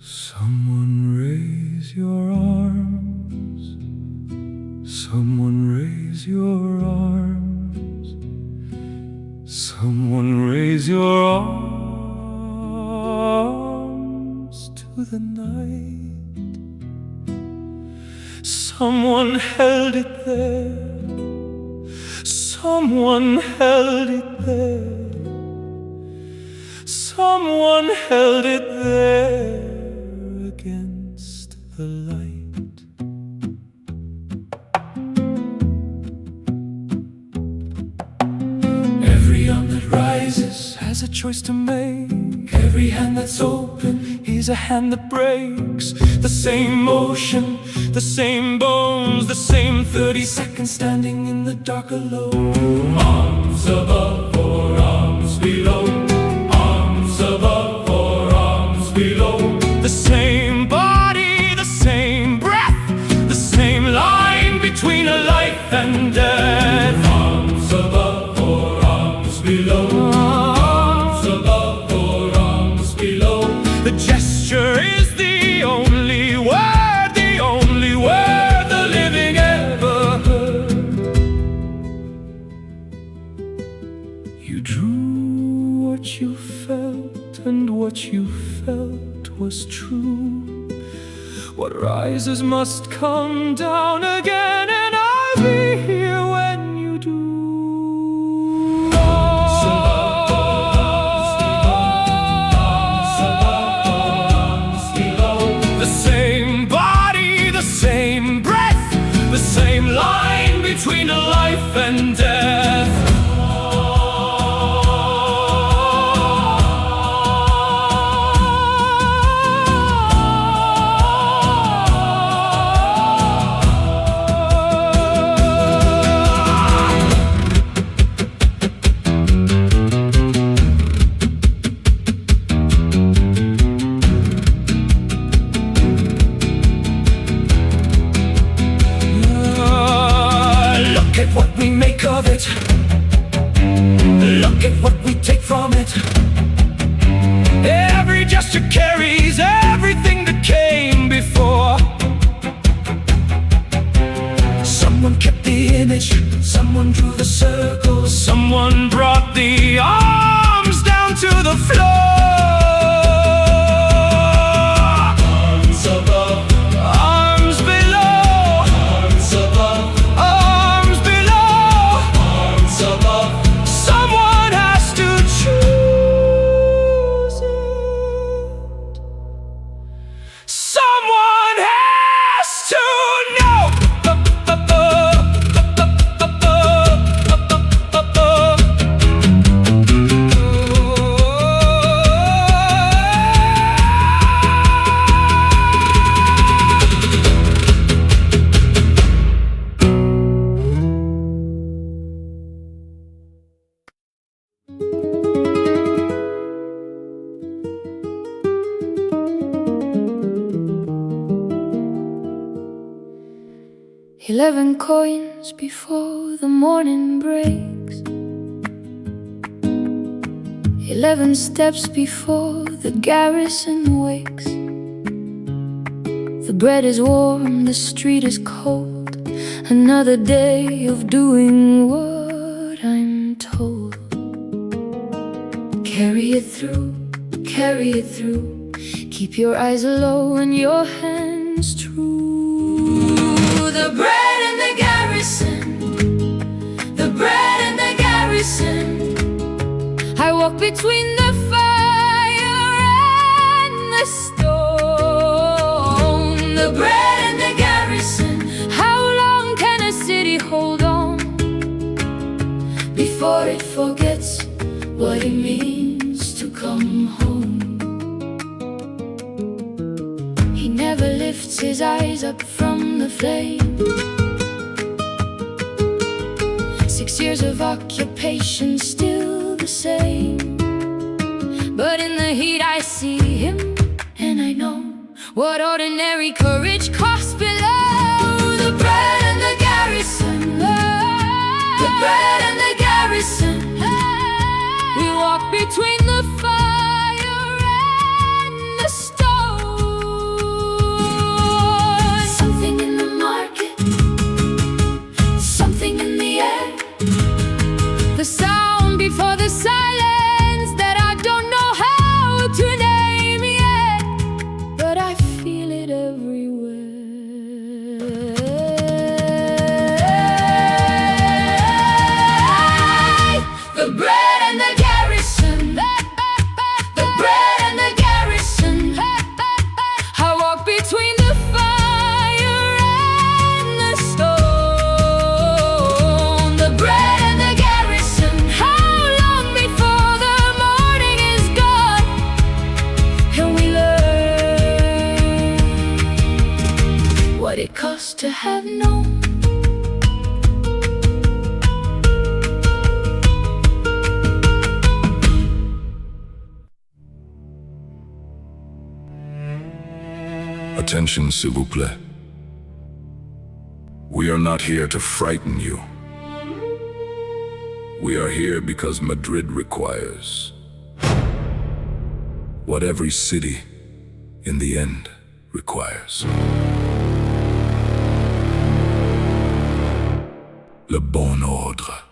Someone raise your arms. Someone raise your arms. Someone raise your arms to the night. Someone held it there. Someone held it there. Someone held it there against the light. Every arm that rises has a choice to make. Every hand that's open is a hand that breaks. The same motion, the same bones, the same 30 seconds standing in the dark alone. Arms above or arms below. Arms above or arms below. The same body, the same breath, the same line between a life and death. Arms above or arms below. Arms above or arms below. The gesture is the only word the living ever heard. You drew what you felt, and what you felt was true. What rises must come down again, and I'll be here when you do. The same body, the same breath, the same line between a life and death. What we make of it, look at what we take from it. Every gesture carries everything that came before. Someone kept the image, someone drew the circles, someone brought the arms down to the floor. Arms above, arms below. Arms above, arms below. Arms above. Someone has to choose it. Someone has to know. "11 coins before the morning breaks, 11 steps before the garrison wakes. The bread is warm, the street is cold. Another day of doing what I'm told. Carry it through, carry it through. Keep your eyes low and your hands true. The bread and the garrison, the bread and the garrison. I walk between the fire and the stone. The bread and the garrison. How long can a city hold on before it forgets what it means to come home? He never lifts his eyes up from the flame. 6 years of occupation, still the same. But in the heat I see him, and I know what ordinary courage costs below. The bread and the garrison, the bread and the garrison. We walk between the fire and the stone. lost to have known. Attention, s'il vous plaît. We are not here to frighten you. We are here because Madrid requires what every city, in the end, requires. Le Bon Ordre.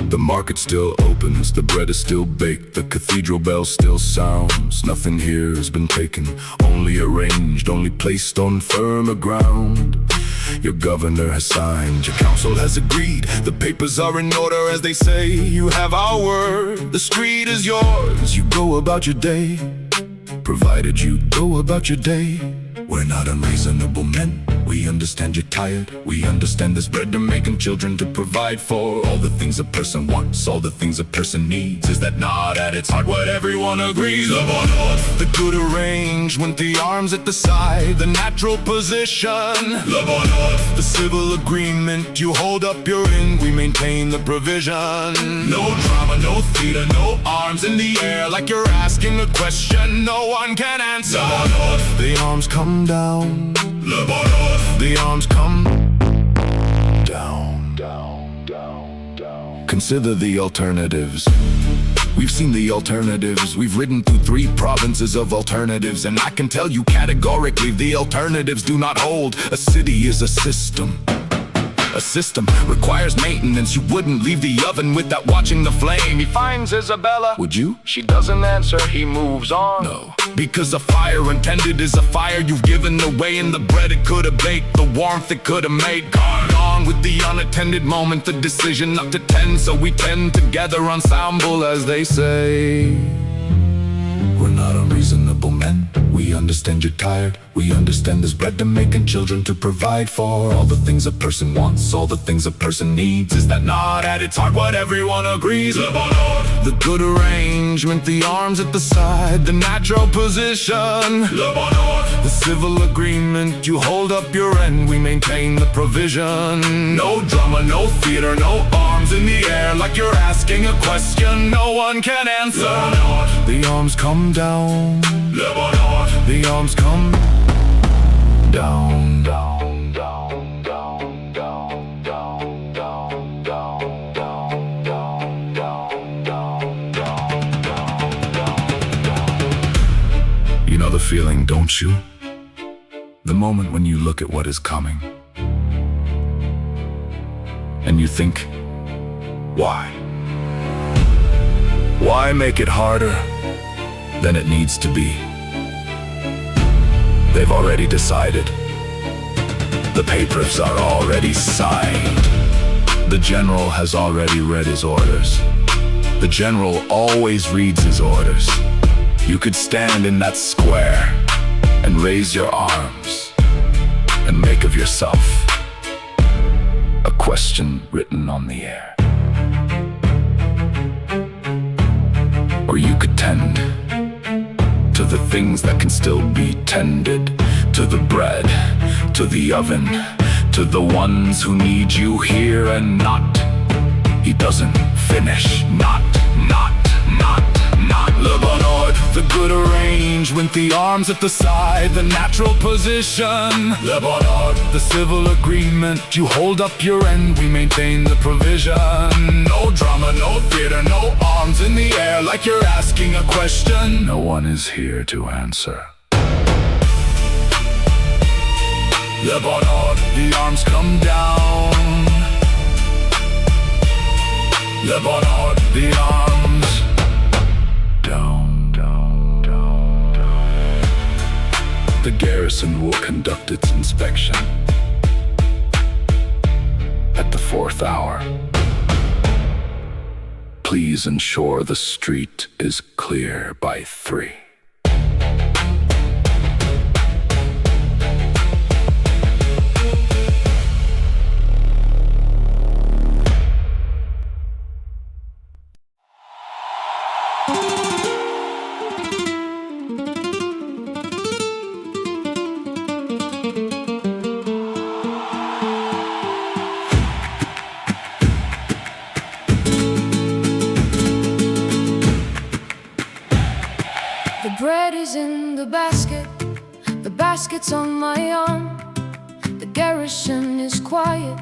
The market still opens, the bread is still baked, the cathedral bell still sounds. Nothing here has been taken, only arranged, only placed on firmer ground. Your governor has signed, your council has agreed, the papers are in order as they say. You have our word, the street is yours. You go about your day, provided you go about your day. We're not unreasonable men. We understand you're tired. We understand there's bread to make and children to provide for. All the things a person wants, all the things a person needs. Is that not at its heart what everyone agrees? Le Bon Ordre, the good arrangement, the arms at the side, the natural position. Le Bon Ordre, the civil agreement, you hold up your end, we maintain the provision. No drama, no theater, no arms in the air like you're asking a question no one can answer. Le Bon Ordre, the arms come down. Le Bon Ordre, the arms come down, down, down, down. Consider the alternatives. We've seen the alternatives. We've ridden through 3 provinces of alternatives, and I can tell you categorically the alternatives do not hold. A city is a system. A system requires maintenance. You wouldn't leave the oven without watching the flame. He finds Isabella. Would you? She doesn't answer. He moves on. No. Because a fire intended is a fire you've given away, and the bread it could have baked, the warmth it could have made. Gone with the unattended moment, the decision up to 10, so we tend together ensemble, as they say. We're not unreasonable men. We understand you're tired. We understand there's bread to make and children to provide for. All the things a person wants, all the things a person needs. Is that not at its heart what everyone agrees? Le Bon Ordre, the good arrangement, the arms at the side, the natural position. Le Bon Ordre, the civil agreement, you hold up your end, we maintain the provision. No drama, no theater, no arms in the air like you're asking a question no one can answer. Le Bon Ordre, the arms come down. Le Bon Ordre, the arms come down, down, down, down, down, down, down, down, down, down, down, down, down, down. You know the feeling, don't you? The moment when you look at what is coming and you think, why? Why make it harder than it needs to be? They've already decided. The papers are already signed. The general has already read his orders. The general always reads his orders. You could stand in that square and raise your arms and make of yourself a question written on the air. Or you could tend to the things that can still be tended, to the bread, to the oven, to the ones who need you here and not. He doesn't finish, not. Le Bon Ordre, the good arrangement, the arms at the side, the natural position. Le Bon Ordre, the civil agreement, you hold up your end, we maintain the provision. No drama, no theater, no arms in the air like you're asking a question no one is here to answer. Le Bon Ordre, the arms come down. Le Bon Ordre, the arms down, down, down, down. The garrison will conduct its inspection at the 4th hour. Please ensure the street is clear by 3. basket's on my arm. The garrison is quiet,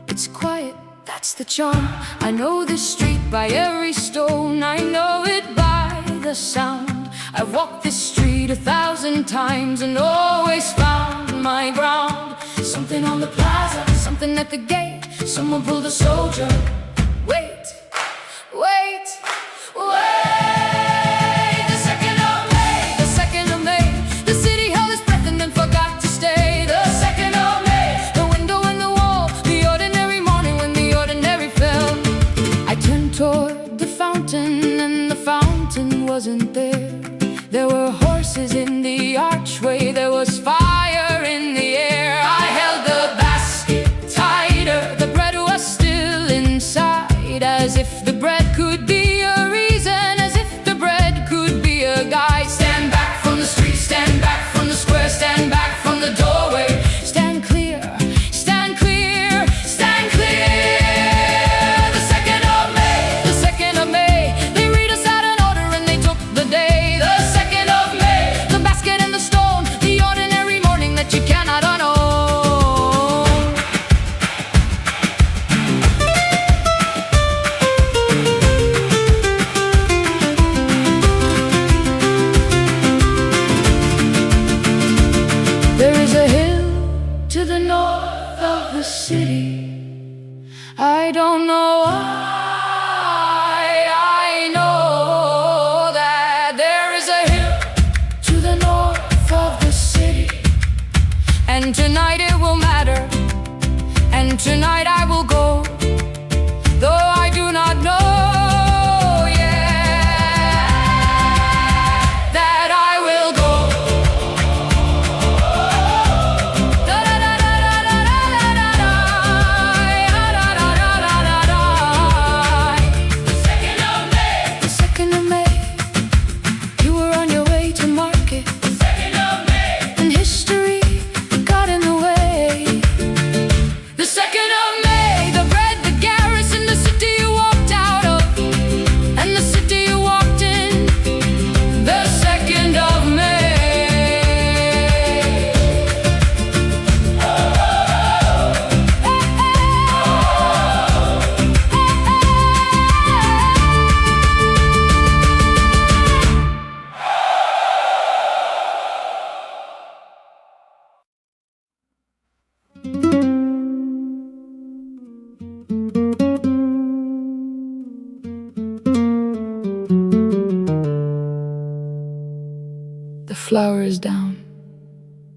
it's quiet, that's the charm. I know this street by every stone, I know it by the sound. I've walked this street 1,000 times and always found my ground. Something on the plaza, something at the gate, someone pulled a soldier. Wait, wait, wait. The 2nd of May, the 2nd of May, the city held its breath and then forgot to stay. The 2nd of May, the window in the wall, the ordinary morning when the ordinary fell. I turned toward the fountain and the fountain wasn't there. There were horses in the archway, there was fire in the air. I held the basket tighter, the bread was still inside. As if the bread could be a reason, as if the bread could be a guide. Stand back from the street, stand back from the square, stand back from the doorway. Stand clear, stand clear, stand clear. The 2nd of May, the 2nd of May, they read us out an order and they took the day. The 2nd of May, the basket and the stone, the ordinary morning that you cannot unown. There is a hill to the north of the city. I don't know why, I know that there is a hill to the north of the city. And tonight it will matter, and tonight I will go, though I do not know yet that I will go. The 2nd of May, you were on your way to market. And history got in the way. The 2nd of May, the bread, the garrison, the city you walked out of, and the city you walked in. The 2nd of May. The flower is down,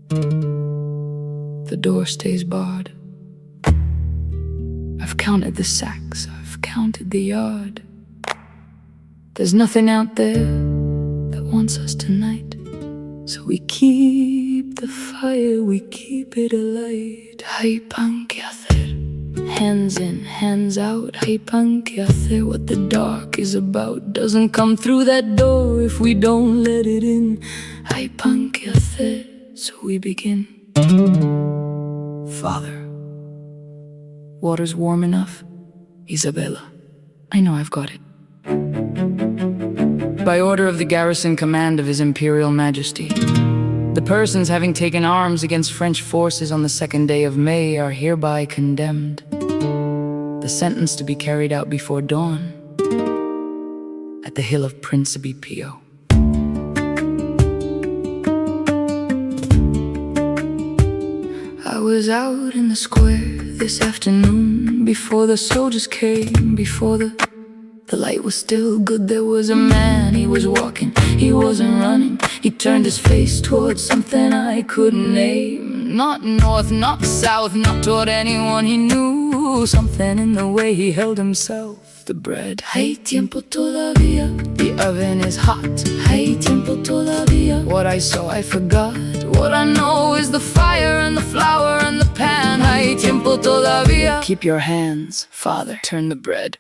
the door stays barred. I've counted the sacks, I've counted the yard. There's nothing out there that wants us tonight, so we keep the fire, we keep it alight. Hay pan que hacer, hands in, hands out. Hay pan que hacer, what the dark is about doesn't come through that door if we don't let it in. Hay pan que hacer, so we begin. Father, water's warm enough? Isabella, I know I've got it. By order of the garrison command of His Imperial Majesty, the persons having taken arms against French forces on the 2nd day of May are hereby condemned. The sentence to be carried out before dawn at the hill of Príncipe Pío. I was out in the square this afternoon before the soldiers came, before the light was still good. There was a man, he was walking, he wasn't running. He turned his face towards something I couldn't name. Not north, not south, not toward anyone he knew. Something in the way he held himself. The bread, hay tiempo todavía. The oven is hot, hay tiempo todavía. What I saw I forgot, what I know is the fire and the flour and the pan. Hay tiempo todavía. Keep your hands, Father, turn the bread.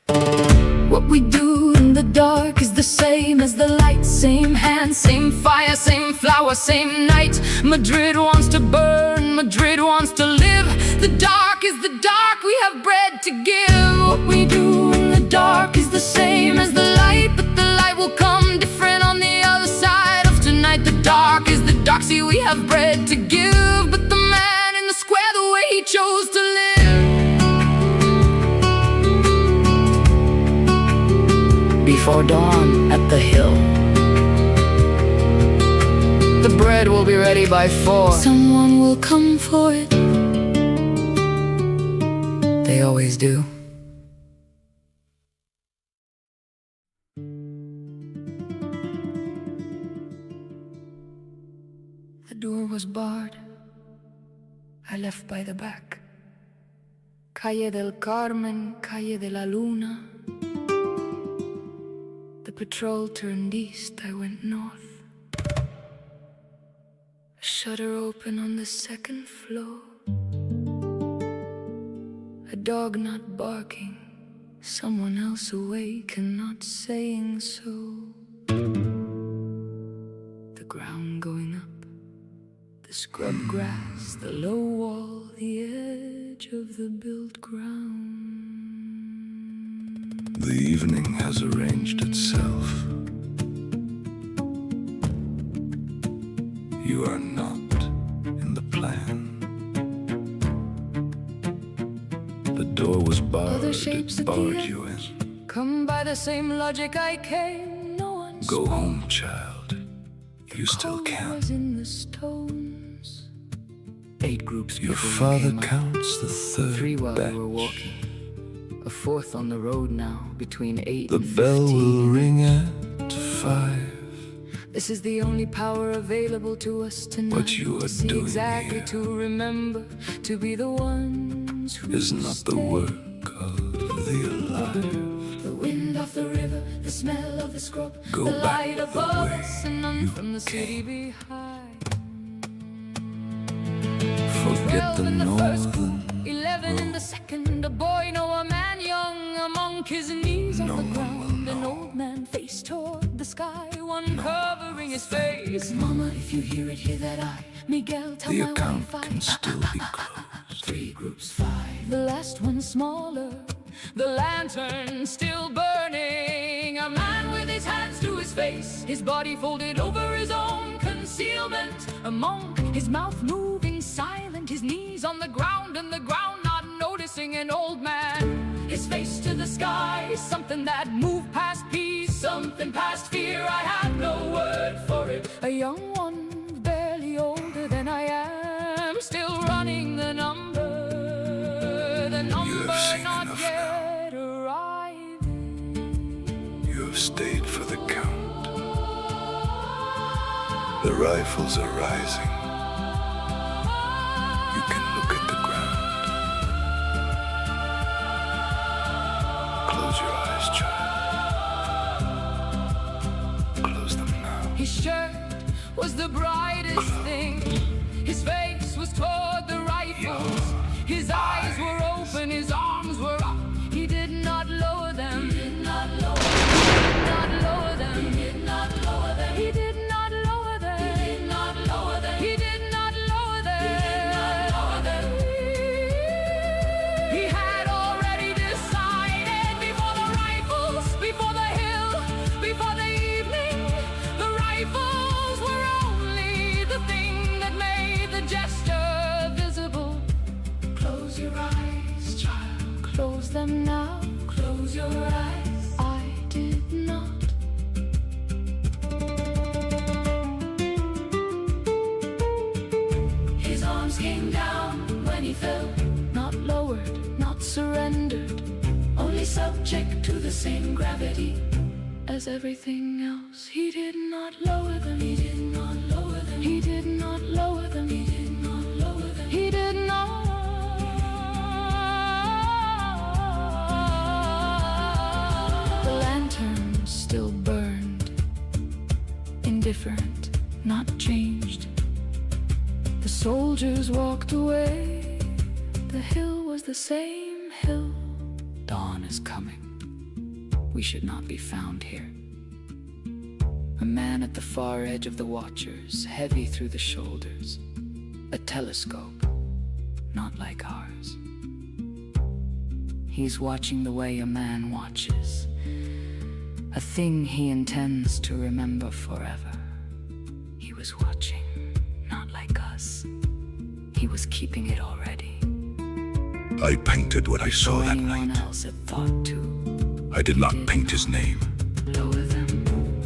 What we do in the dark is the same as the light. Same hand, same fire, same flower, same night. Madrid wants to burn, Madrid wants to live. The dark is the dark, we have bread to give. What we do in the dark is the same as the light, but the light will come different on the other side of tonight. The dark is the dark, see we have bread to give, but the man in the square, the way he chose to live. Before dawn at the hill, the bread will be ready by 4. Someone will come for it. They always do. The door was barred. I left by the back. Calle del Carmen, Calle de la Luna. The patrol turned east, I went north. A shutter open on the 2nd floor. A dog not barking, someone else awake and not saying so. The ground going up, the scrub grass, the low wall, the edge of the built ground. The evening has arranged itself. You are not in the plan. The door was barred, it barred you in. Come by the same logic I came, no one Go spoke. home, child. You still Cold can. was in the stones. 8 groups Your before we father came up. counts the 3 3rd while batch. we were walking. A 4th on the road now, between 8 The and 15. bell will ring at 5. This is the only power available to us tonight. What you are to see doing exactly, here to remember, to be the ones who is not the stay. work of the alive. The wind off the river, the smell of the scrub, Go the back light the above way us, and none you from the city came. behind. Forget 12 the in the first group, northern 11 in the second. A boy, no, a man young, among his knees on No the one ground. will An know. old man face toward the sky, one covering his face. Mama, if you hear it, hear that I, Miguel, tell The my account wife can still be closed. 3 groups, 5. The last one smaller, the lantern still burning. A man with his hands to his face, his body folded over his own concealment. A monk, his mouth moving silent, his knees on the ground and the ground not noticing. An old man, his face to the sky, something that moved past peace, something past fear. I have no word for it. A young one, barely older than I am, still running the number seen not enough yet arriving. You have stayed for the count. The rifles are rising. You can look at the ground. Close your eyes, child. Close them now. His shirt was the brightest thing. His face was toward the rifles. His eyes were open, his arms were up. He did not lower them. He did not lower them. He did not lower them. He did not lower them. He did not lower them. He did not lower them. He did not lower them. He had already decided before the rifles, before the hill, before the evening. The rifles were only the thing that made the gesture visible. Close your eyes, child. Close them now. Close your eyes. I did not. His arms came down when he fell. Not lowered, not surrendered. Only subject to the same gravity as everything else. He did not lower them. He did not lower them. He did not lower them. He did not lower them. He did not. The lantern still burned, indifferent, not changed. The soldiers walked away. The hill was the same hill. Dawn is coming. We should not be found here. A man at the far edge of the watchers, heavy through the shoulders. A telescope, not like ours. He's watching the way a man watches. A thing he intends to remember forever. He was watching, not he was keeping it already. I painted what I saw that Anyone night. else had thought to I did not paint his name. lower them.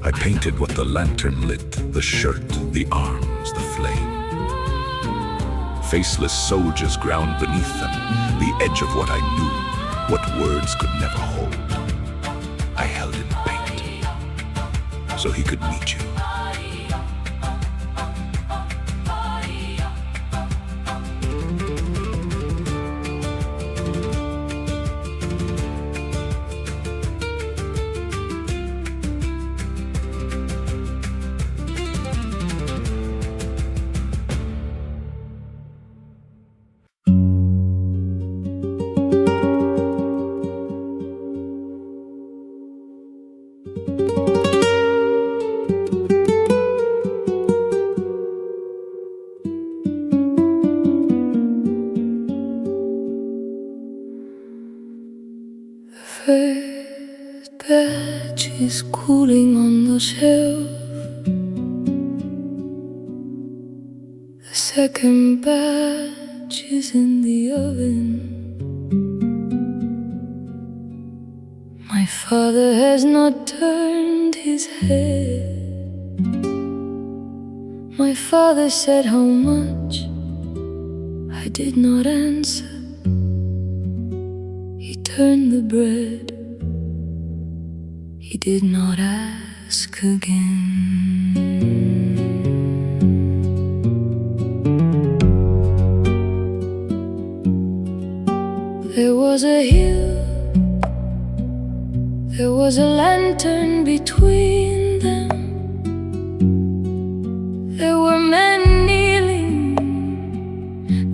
I painted what the lantern lit, the shirt, the arms, the flame. Faceless soldiers ground beneath them, the edge of what I knew, what words could never hold. I held in paint, so he could meet you. First batch is cooling on the shelf. The second batch is in the oven. My father has not turned his head. My father said how much. I did not answer. He turned the bread. He did not ask again. There was a hill. There was a lantern between them. There were men kneeling.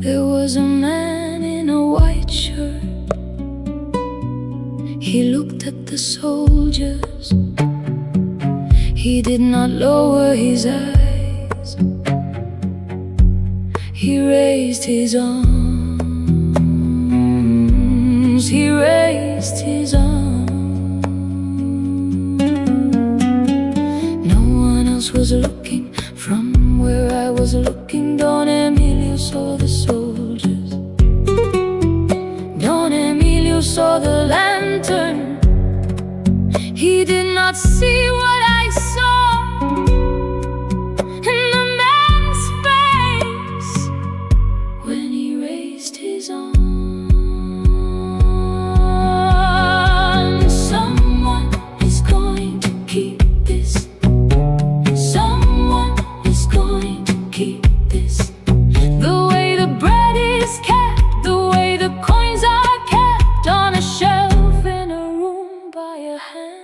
There was a man in a white shirt. He looked at the soldiers. He did not lower his eyes. He raised his arms. He raised his arms. No one else was looking from where I was looking. Don Emilio saw the soldiers. Don Emilio saw the lantern. He did not see what I saw in the man's face when he raised his arm. Someone is going to keep this. Someone is going to keep this. The way the bread is kept, the way the coins are kept on a shelf in a room by a hand.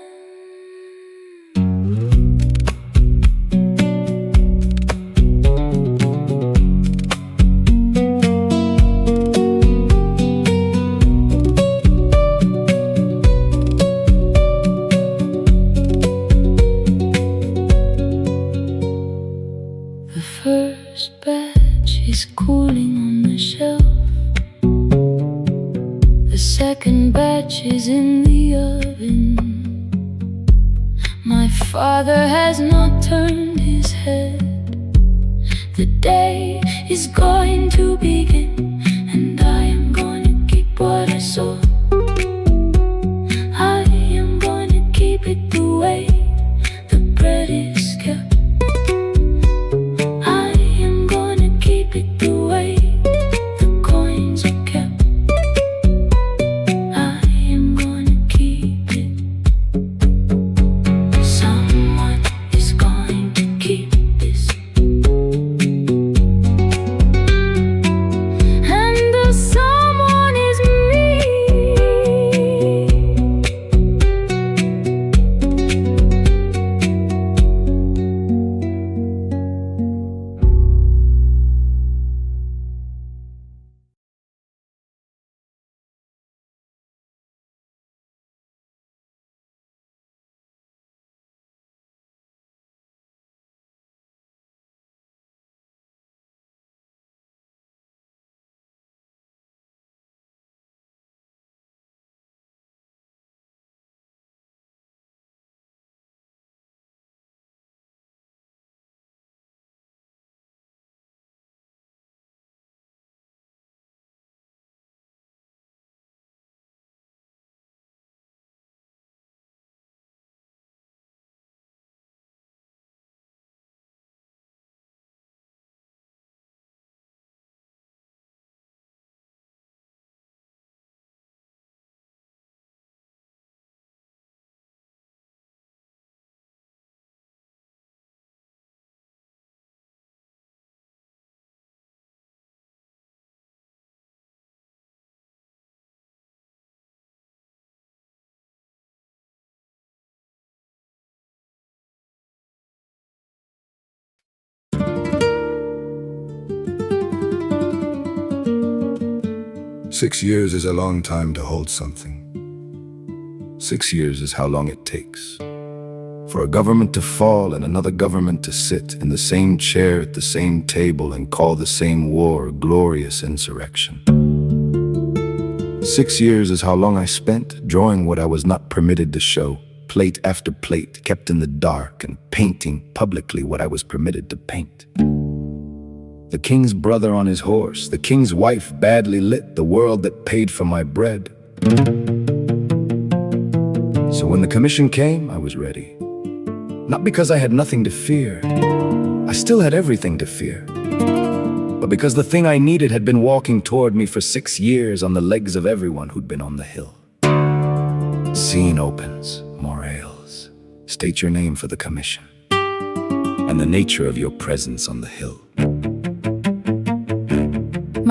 The first batch is cooling on the shelf. The second batch is in the oven. My father has not turned his head. The day is going to begin, and I am going to keep what I saw. I am going to keep it the way the bread is kept. I am going to keep it the way the coins are kept. I am going to keep it. Someone is going to keep this. 6 years is a long time to hold something. 6 years is how long it takes for a government to fall and another government to sit in the same chair at the same table and call the same war glorious insurrection. 6 years is how long I spent drawing what I was not permitted to show, plate after plate kept in the dark, and painting publicly what I was permitted to paint. The king's brother on his horse, the king's wife badly lit, the world that paid for my bread. So when the commission came, I was ready. Not because I had nothing to fear. I still had everything to fear. But because the thing I needed had been walking toward me for 6 years on the legs of everyone who'd been on the hill. Scene opens. Morales. State your name for the commission and the nature of your presence on the hill.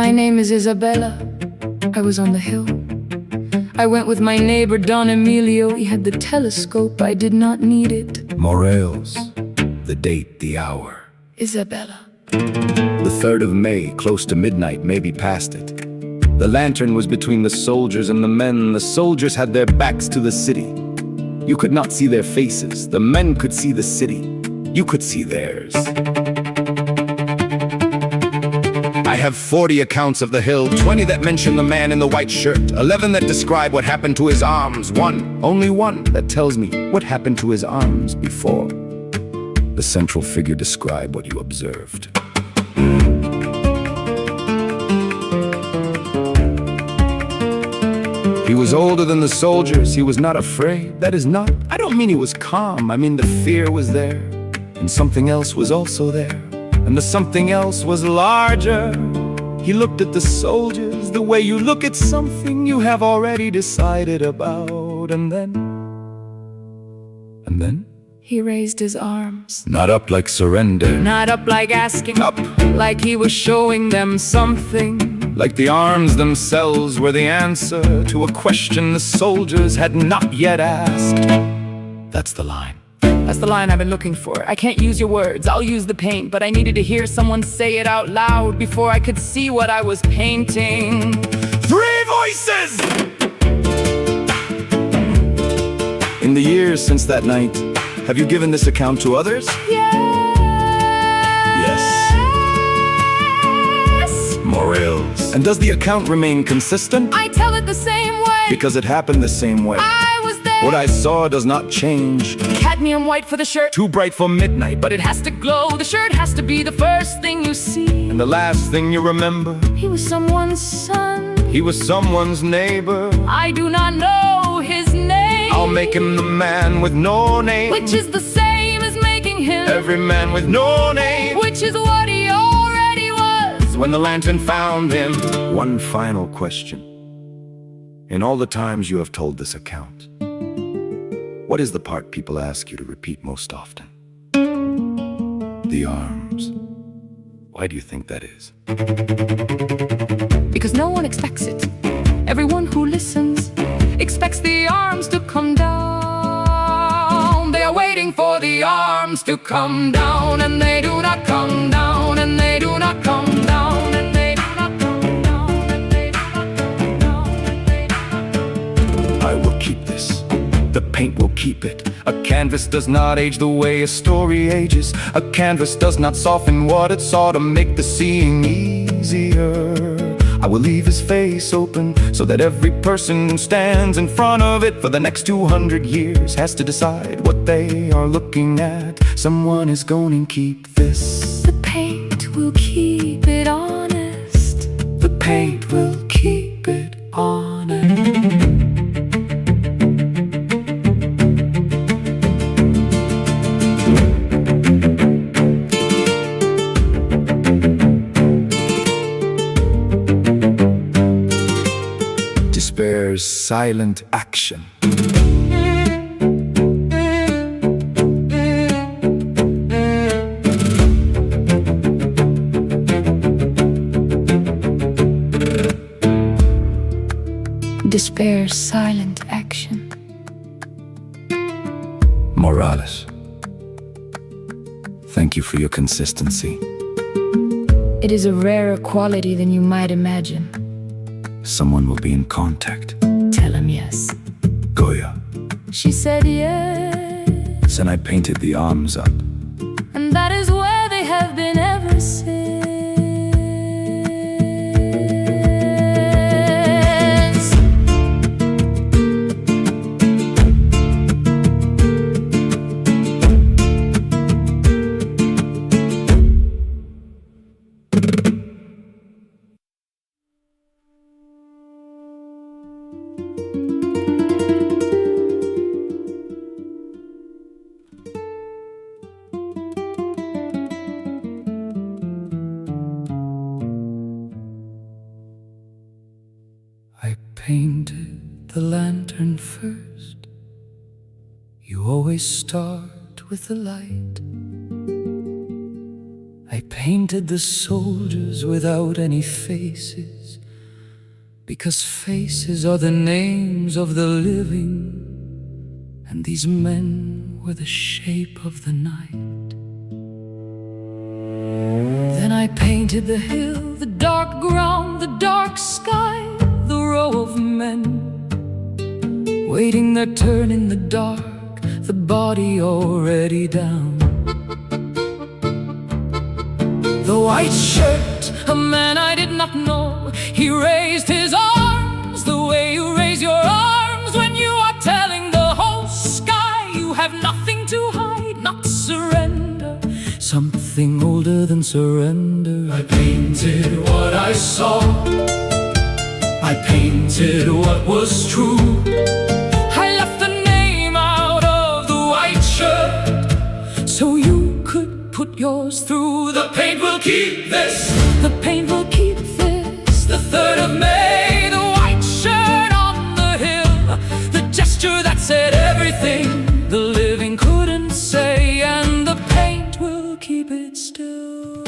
My name is Isabella. I was on the hill. I went with my neighbor Don Emilio. He had the telescope. I did not need it. Morales. The date, the hour. Isabella. The 3rd of May, close to midnight, maybe past it. The lantern was between the soldiers and the men. The soldiers had their backs to the city. You could not see their faces. The men could see the city. You could see theirs. I have 40 accounts of the hill, 20 that mention the man in the white shirt, 11 that describe what happened to his arms, only one that tells me what happened to his arms before the central figure described what you observed. He was older than the soldiers. He was not afraid. That is not, I don't mean he was calm. I mean the fear was there. And something else was also there. And the something else was larger. He looked at the soldiers the way you look at something you have already decided about. And then? He raised his arms. Not up like surrender. Not up like asking. Up. Like he was showing them something. Like the arms themselves were the answer to a question the soldiers had not yet asked. That's the line. That's the line I've been looking for. I can't use your words, I'll use the paint. But I needed to hear someone say it out loud before I could see what I was painting. 3 voices! In the years since that night, have you given this account to others? Yes. Morales. And does the account remain consistent? I tell it the same way. Because it happened the same way. I was there. What I saw does not change. Cadmium white for the shirt. Too bright for midnight, But it has to glow. The shirt has to be the first thing you see. and the last thing you remember, He was someone's son. he was someone's neighbor. I do not know his name. I'll make him the man with no name. Which is the same as making him Every man with no name. Which is what he already was When the lantern found him. One final question. In all the times you have told this account, what is the part people ask you to repeat most often? The arms. Why do you think that is? Because no one expects it. Everyone who listens expects the arms to come down. They are waiting for the arms to come down, and they do not come down, and they do not come down, and they do not come down, and they do not come down, and they do not come down. I will keep this. The paint will keep it. A canvas does not age the way a story ages. A canvas does not soften what it saw to make the seeing easier. I will leave his face open so that every person who stands in front of it for the next 200 years has to decide what they are looking at. Someone is going to keep this. The paint will keep it honest. The paint will keep it honest. Despair's silent action. Despair's silent action. Morales, thank you for your consistency. It is a rarer quality than you might imagine. someone will be in contact. Tell him yes. Goya. She said yes. Then I painted the arms up. And that is where they have been ever since. I painted the lantern first. You always start with the light. I painted the soldiers without any faces, because faces are the names of the living, and these men were the shape of the night. Then I painted the hill, the dark ground, the dark sky, the row of men waiting their turn in the dark, the body already down. The white shirt, a man I did not know, he raised his arms the way you raise your arms when you are telling the whole sky you have nothing to hide, not surrender, something older than surrender. I painted what I saw, I painted what was true. I left the name out of the white shirt so you could put yours through. The paint will keep this, the paint will keep this. The 3rd of May, the white shirt on the hill, the gesture that said everything the living couldn't say, and the paint will keep it still.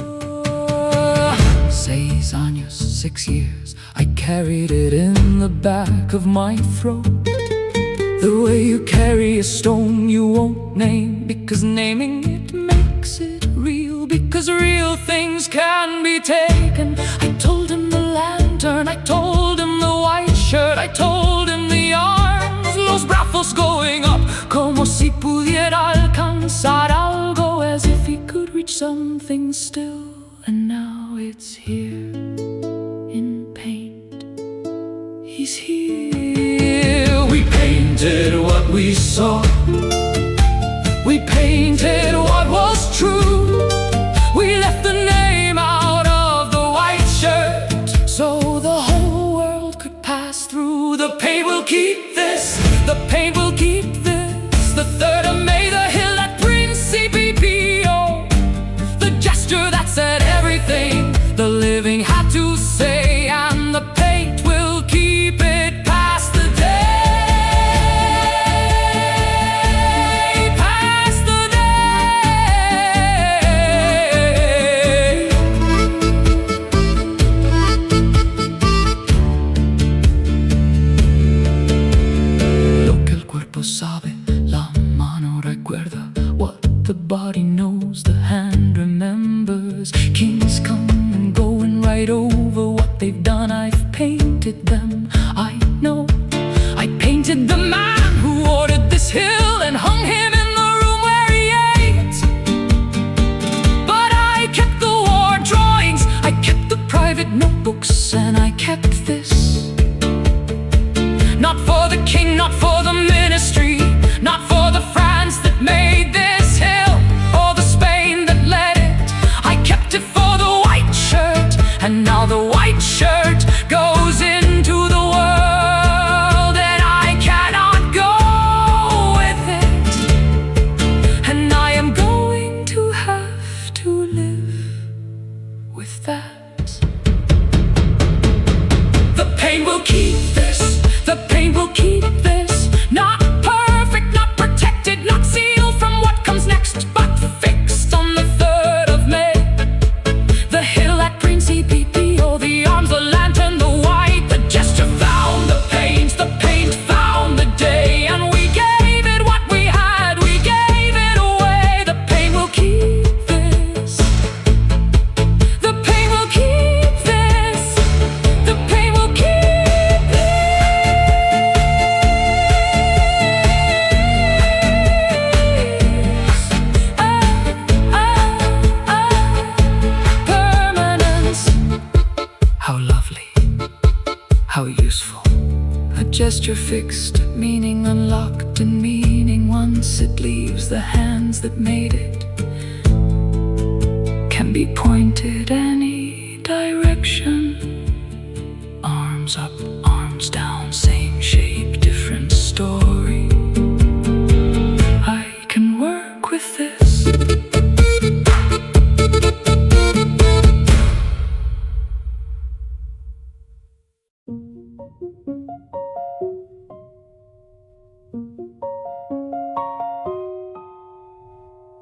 6 años, 6 years, I carried it in the back of my throat, the way you carry a stone you won't name, because naming it makes it real, because real things can be taken. I told him the lantern, I told him the white shirt, I told him the arms, los brazos going up, como si pudiera alcanzar algo, as if he could reach something still. And now it's here in paint, he's here. We painted what we saw, we painted what was true. We left the name out of the white shirt so the whole world could pass through. The paint will keep this, the paint will keep this. The 3rd of May, the hill at Príncipe Pío, the gesture that said everything the living had to say, and the paint will keep it past the day, past the day. Lo que el cuerpo sabe, la mano recuerda. What the body knows, the hand remembers. Kings come and go and write over what they've done. I've painted them, I know. I painted the man who ordered this hill and hung him in the room where he ate. But I kept the war drawings, I kept the private notebooks, and I kept this. Not for the king, not for the ministry, not for the France that made this hill, or the Spain that led it. I kept it for the white shirt, and now the white shirt goes into the world, and I cannot go with it, and I am going to have to live with that. The paint will keep this, the paint will keep this. Not perfect, not protected, How useful. A gesture fixed, meaning unlocked and meaning once it leaves the hands that made it. Can be pointed any direction. Arms up, arms down, same shape, different story. I can work with this.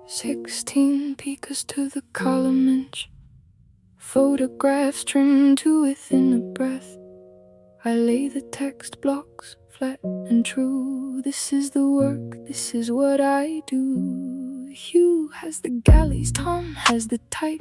16 Picas to the column inch, photographs trimmed to within a breath. I lay the text blocks flat and true. This is the work, this is what I do. Hugh has the galleys, Tom has the type.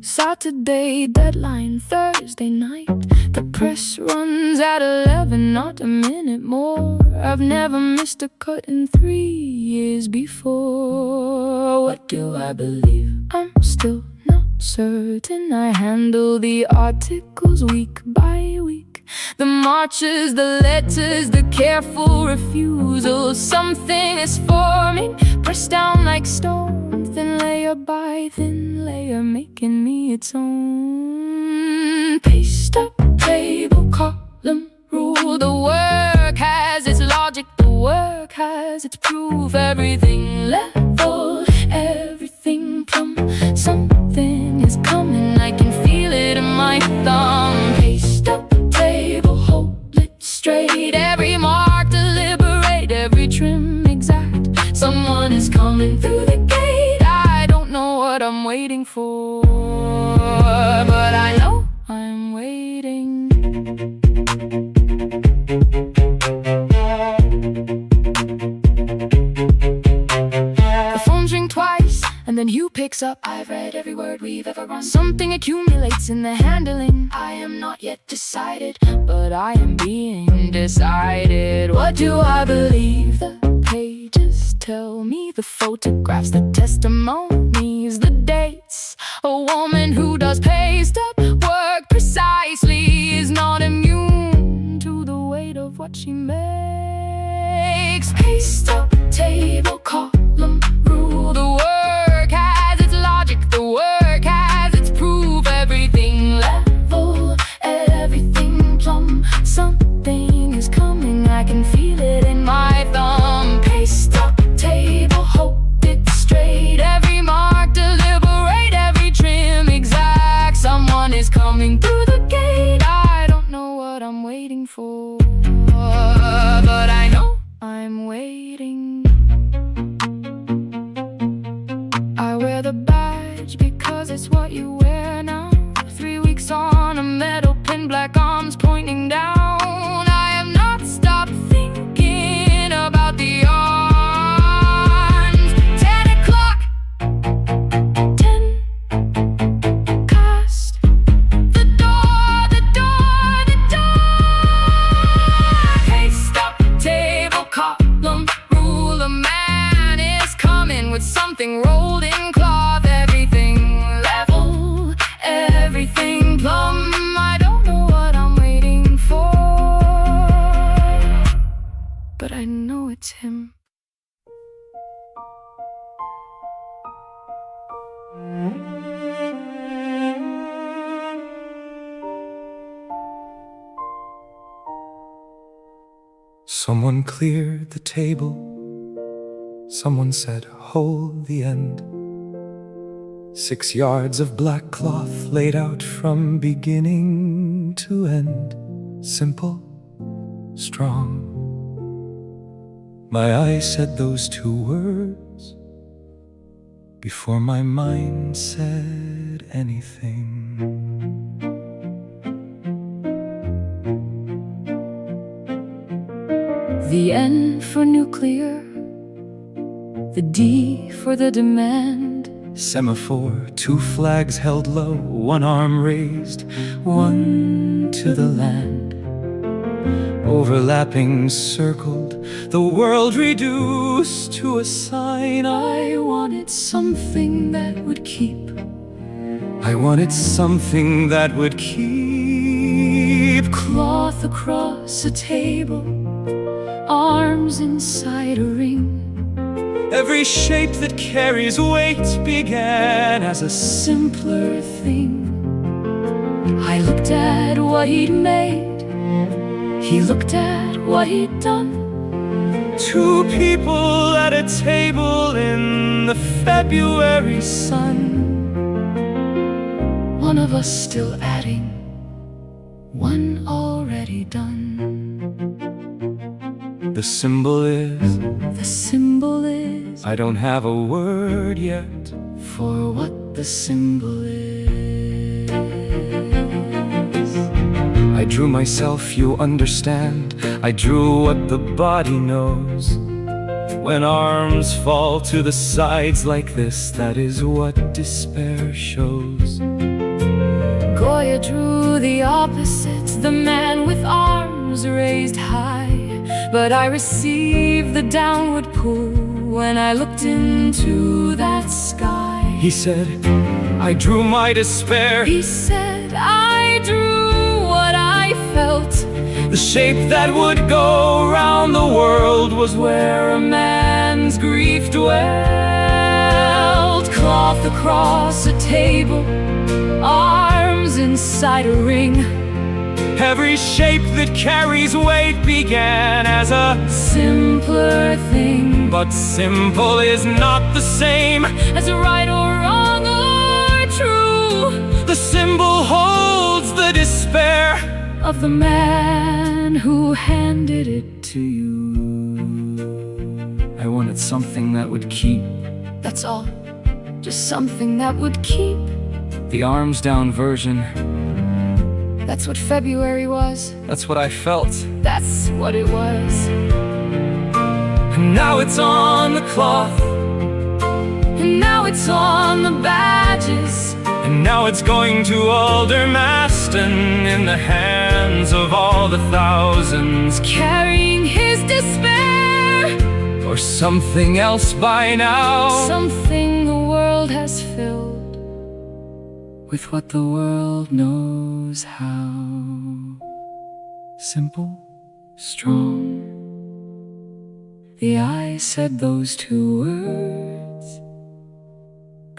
Saturday deadline, Thursday night. The press runs at 11, not a minute more. I've never missed a cut in 3 years before. What do I believe? I'm still not certain. I handle the articles week by week. The marches, the letters, the careful refusal. Something is forming, pressed down like stone, thin layer by thin layer, making me its own. Paste up, table, column, rule. The work has its logic, the work has its proof. Everything level, everything plumb. Something is coming, I can feel it in my thumb. Paste up, table, hold it straight. Every mark deliberate, every trim exact. Someone is coming through the gate. I don't know what I'm waiting for, but I know I'm waiting. The phones ring twice, and then Hugh picks up. I've read every word we've ever run. Something accumulates in the handling. I am not yet decided, but I am being decided. What do I believe? The pages tell me, the photographs, the testimonies, the dates. A woman who does paste up work precisely is not immune to the weight of what she makes. Paste up, table, column, rule. The work has its logic, the work has its proof. Everything level, everything plumb. Something is coming, I can feel it in my thumb. Paste up, table, hold it straight. Every mark deliberate, every trim exact. Someone is coming through the gate. I don't know what I'm waiting for, but I know I'm waiting. I wear the badge because it's what you wear now. 3 weeks on, a metal pin, black arms pointing down. I have not stopped thinking about the arms. 10 o'clock, 10 cast. The door, the door, the door. Paste up, table, column, rule. A man is coming with something rolled in cloth. Everything level, everything plumb. I don't know what I'm waiting for, but I know it's him. Someone cleared the table. Someone said, hold the end. 6 yards of black cloth laid out from beginning to end. Simple, strong. My eyes said those 2 words before my mind said anything. The N for nuclear, the D for the demand. Semaphore, 2 flags held low, 1 arm raised, 1 to the land. Overlapping, circled, the world reduced to a sign. I wanted something that would keep. I wanted something that would keep. Cloth cloth across a table, arms inside a ring. Every shape that carries weight began as a Simpler thing. I looked at what he'd made, he looked at what he'd done. two people at a table in the February sun. One of us still adding, one already done. The symbol is, The symbol is, I don't have a word yet. for what the symbol is. I drew myself, you understand. I drew what the body knows. When arms fall to the sides like this, that is what despair shows. Goya drew the opposite, the man with arms raised high. But I received the downward pull when I looked into that sky. He said, I drew my despair. He said, I drew what I felt. The shape that would go round the world was where a man's grief dwelled. Cloth across a table, arms inside a ring. Every shape that carries weight began as a Simpler thing, but simple is not the same as a right or wrong or true, The symbol holds the despair of the man who handed it to you. I wanted something that would keep That's all, just something that would keep. the arms down version. That's what February was, That's what I felt. that's what it was. And now it's on the cloth, And now it's on the badges, and now it's going to Aldermaston in the hands of all the thousands. carrying his despair, Or something else by now. something the world has filled with what the world knows how. Simple, Strong. The eye said those two words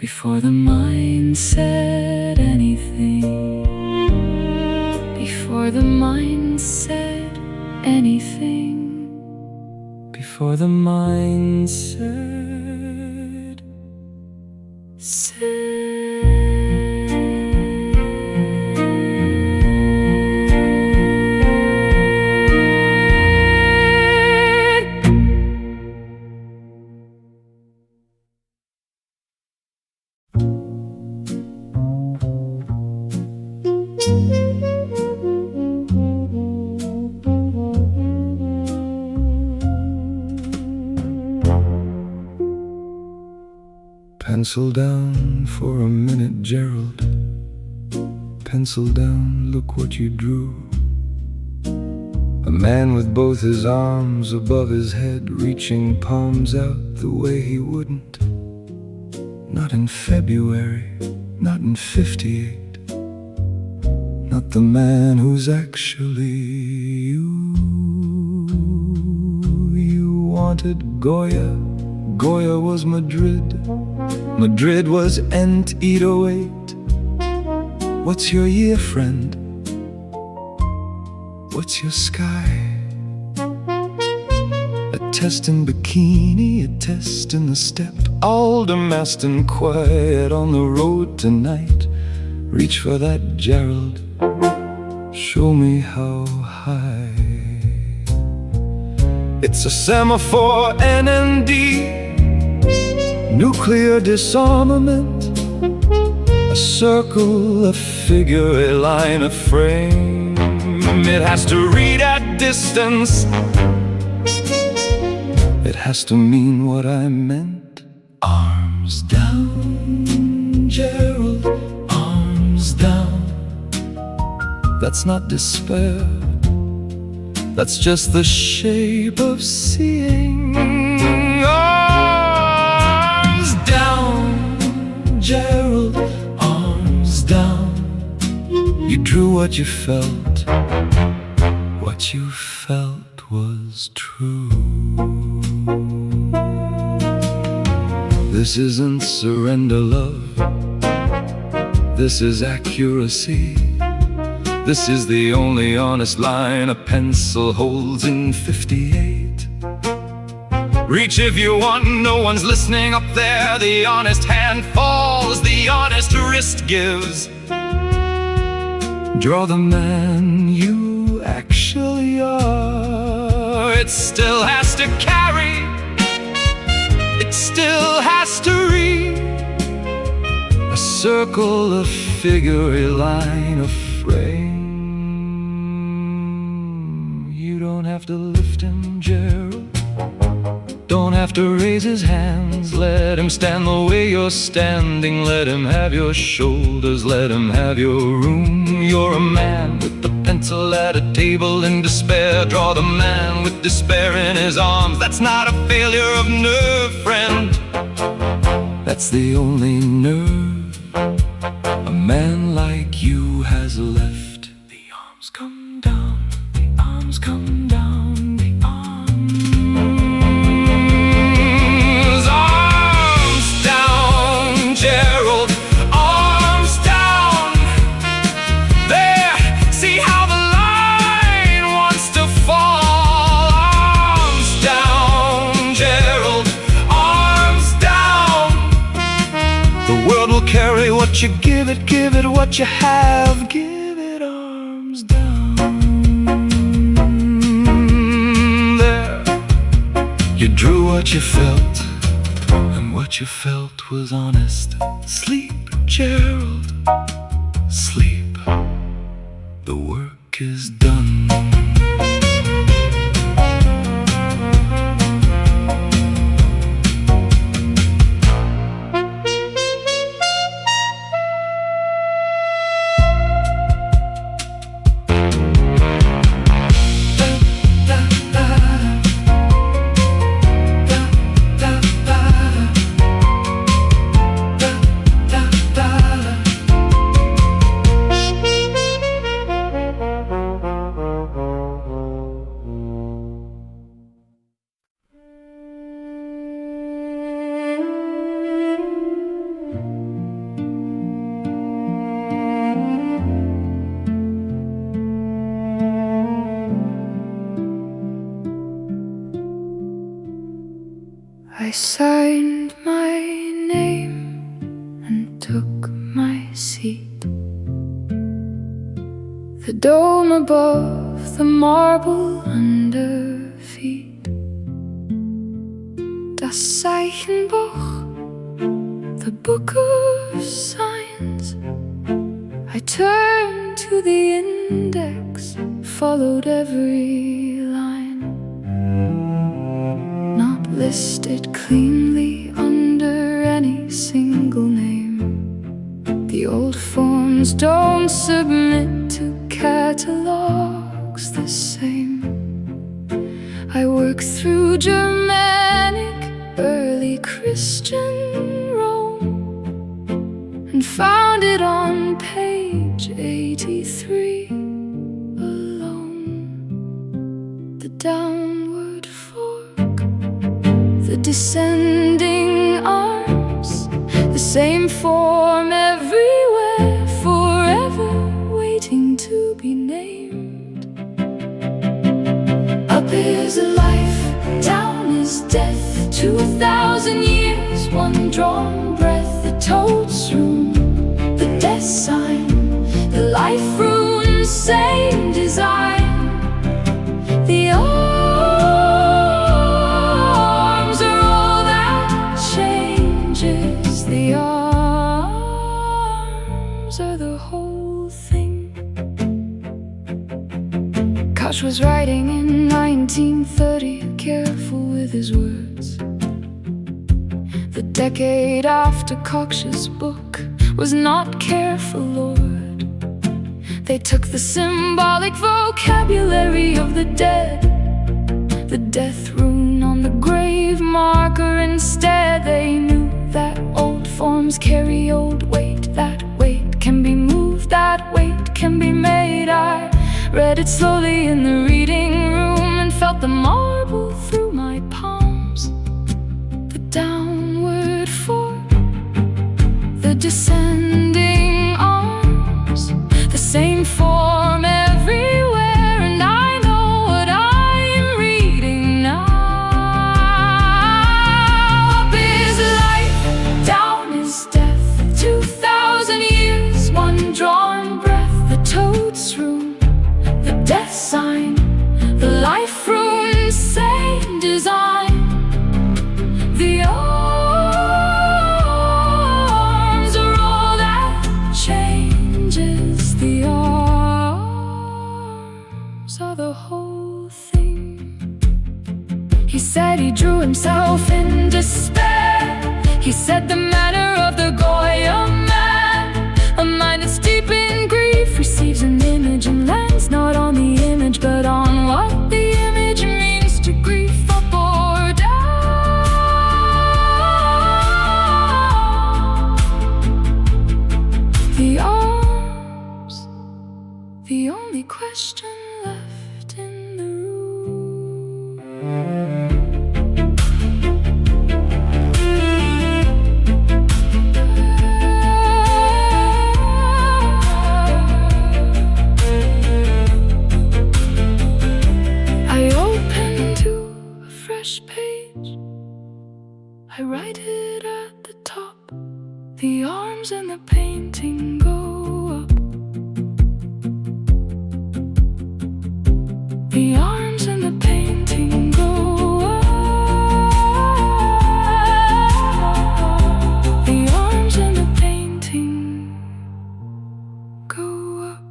before the mind said anything. Before the mind said anything. before the mind said. Pencil down for a minute, Gerald. Pencil down, look what you drew. A man with both his arms above his head, reaching palms out the way he wouldn't. Not in February, not in 58. Not the man who's actually you. You wanted Goya, Goya was Madrid. Madrid was Ent 808. What's your year, friend? What's your sky? A test in bikini, a test in the step. Aldermaston quiet on the road tonight. Reach for that, Gerald. Show me how high. It's a semaphore NND. Nuclear disarmament. A circle, a figure, a line, a frame. It has to read at distance. It has to mean what I meant. Arms down, Gerald, arms down. That's not despair. That's just the shape of seeing. Arms down, Gerald, arms down. You drew what you felt what you felt was true. This isn't surrender, love. This is accuracy. This is the only honest line a pencil holds in 58. Reach if you want, no one's listening up there. The honest hand falls, the honest wrist gives. Draw the man you actually are. It still has to carry, it still has to read. A circle, a figure, a line, a frame. You don't have to lift him, Gerald. Don't have to raise his hands. Let him stand the way you're standing. Let him have your shoulders, let him have your room. You're a man with the pencil at a table in despair. Draw the man with despair in his arms. That's not a failure of nerve, friend. That's the only nerve a man like you has left. The arms come down, the arms come down, the arms. Arms down, Gerald, arms down. There, see how the line wants to fall. Arms down, Gerald, arms down. The world will carry what you give it what you have, give it arms down. There, you drew what you felt, and what you felt was honest. Sleep, Gerald, sleep. The work is done. I signed my name and took my seat. The dome above, the marble under feet. Das Zeichenbuch, the book of signs. I turned to the index, followed every line. Not listed cleanly under any single name. The old forms don't submit to catalogs the same. I worked through Germanic, early Christian Rome, and found it on page 83 alone. The downward fork, the descending arms, the same form everywhere, forever waiting to be named. Up is life, down is death, 2,000 years, one drawn breath. The toad's room, the death sign, the life rune, same design. The arms are all that changes. The arms are the whole thing. Koch was writing in 1930, careful with his words. The decade after Koch's book was not careful, Lord. They took the symbolic vocabulary of the dead, the death rune on the grave marker instead. They knew that old forms carry old weight, that weight can be moved, that weight can be made. I Read it slowly in the reading room and felt the marble through my palms. The downward fork, the descending arms, the same form everywhere, and I know what I am reading now. Up is life, down is death. 2,000 years, one drawn breath. The toad's room, the death sign, the life room, same design. The arms are all that changes. The arms are the whole thing. He said he drew himself in despair. He said the manner of the Goya man, a mind that's deep in grief, receives an image and lands not on the image but on what the image means to grief. Up or down, the arms, the only question left in the room. I open to a fresh page. I write it at the top. The arms and the painting go up. The arms and the painting go up. The arms and the painting go up.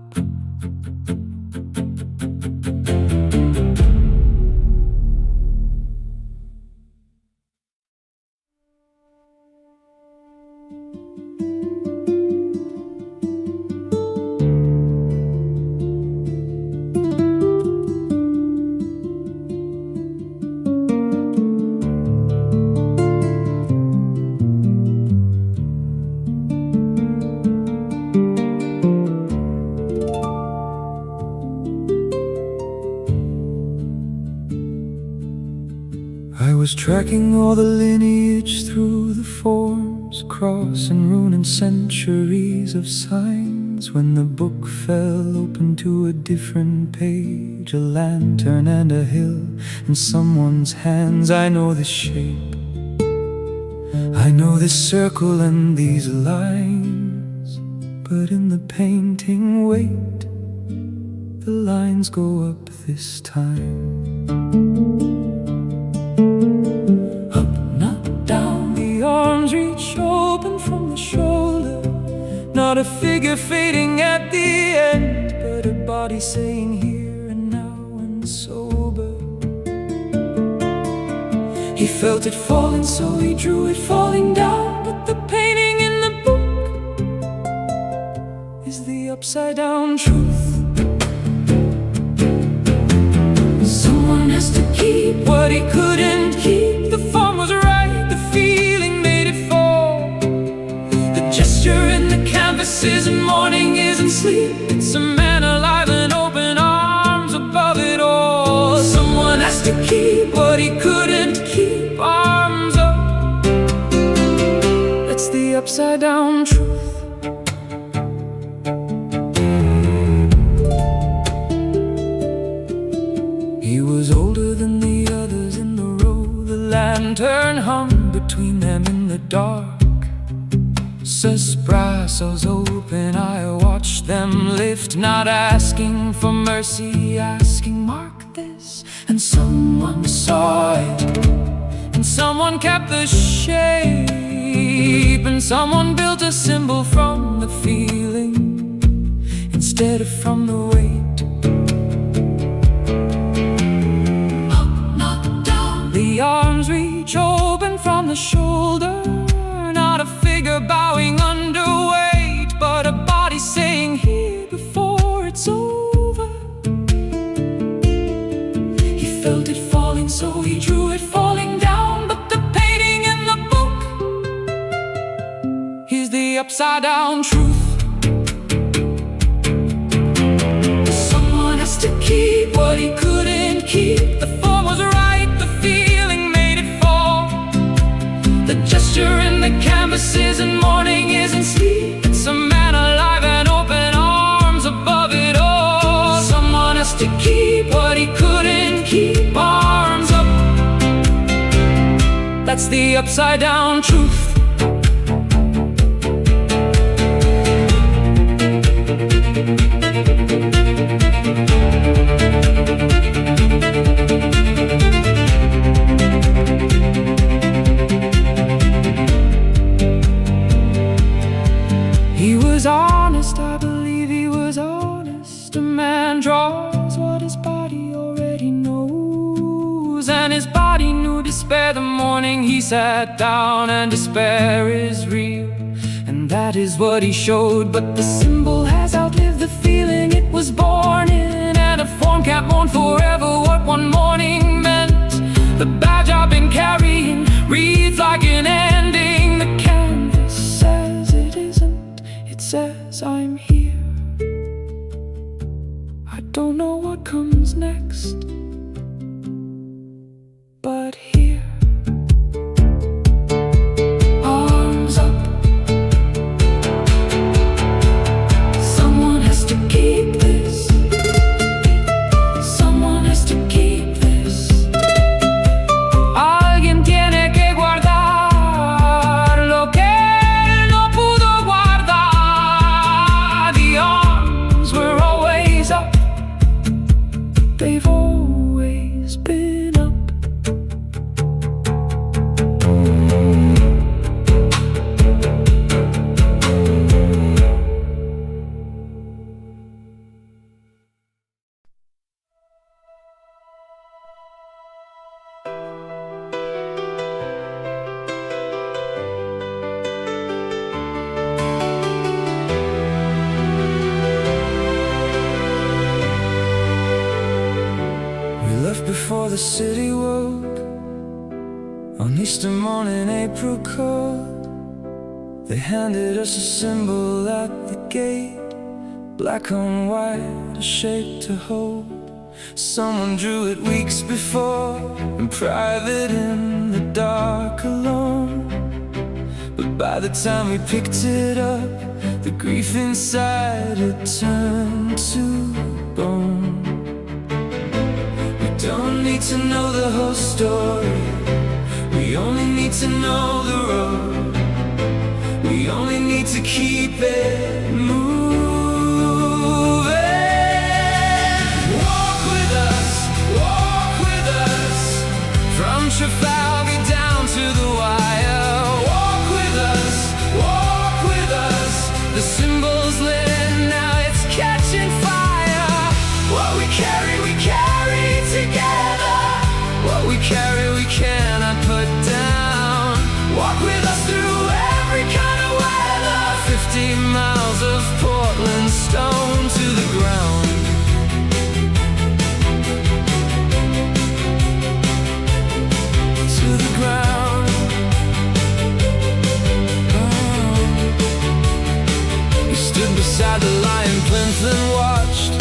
I was tracking all the lineage through the forms, cross and rune and centuries of signs, when the book fell open to a different page, a lantern and a hill in someone's hands. I know this shape, I know this circle and these lines, but in the painting, wait, the lines go up this time. The arms reach open from the shoulder, not a figure fading at the end, but a body saying here and now and sober. He felt it falling, so he drew it falling down, but the painting in the book is the upside down truth. Someone has to keep what he couldn't keep. The form was right, the feeling made it fall. The gesture in the canvas isn't morning, isn't sleep. It's a man alive and open arms above it all. Someone has to keep what he couldn't keep. Arms up, that's the upside down truth. He was older than the others in the row. The lantern hung between them in the dark. Espressos open, I watched them lift, not asking for mercy, asking, mark this. And someone saw it, and someone kept the shape, and someone built a symbol from the feeling instead of from the weight. The arms reach open from the shoulder, not a figure bowing under weight, but a body saying here before it's over. He felt it falling, so he drew it falling down, but the painting in the book is the upside down truth. Someone has keep what he couldn't keep. The form was right, the feeling made it fall. The gesture in the canvases and morning isn't sleep. It's a man alive and open arms above it all. Someone has to keep what he couldn't keep. Arms up. That's the upside down truth. He was honest, I believe he was honest. A man draws what his body already knows, and his body knew despair the morning he sat down. And despair is real, and that is what he showed. But the symbol has outlived the feeling it was born in, and a form can't mourn forever what one morning meant. The badge I've been carrying reads like an ending. The canvas says it isn't, it says I'm here. I don't know what comes next, but here. Arms up. Someone has to keep this. Someone has to keep this. Alguien tiene que guardar lo que él no pudo guardar. The arms were always up. They've always been up. We left before the city woke on Easter morning, April cold. They handed us a symbol at the gate, black on white, a shape to hold. Someone drew it weeks before, in private in the dark alone. But by the time we picked it up, the grief inside it turned to bone. We don't need to know the whole story, we only need to know the road. We only need to keep it moving. Walk with us, from Trafalgar down to the wire. Walk with us, the symbol's lit and now it's catching fire. What we carry together. What we carry we cannot put down. Walk with us through every kind of weather. 50 miles of Portland stone to the ground. To the ground. Oh. He stood beside the lion plinth and watched.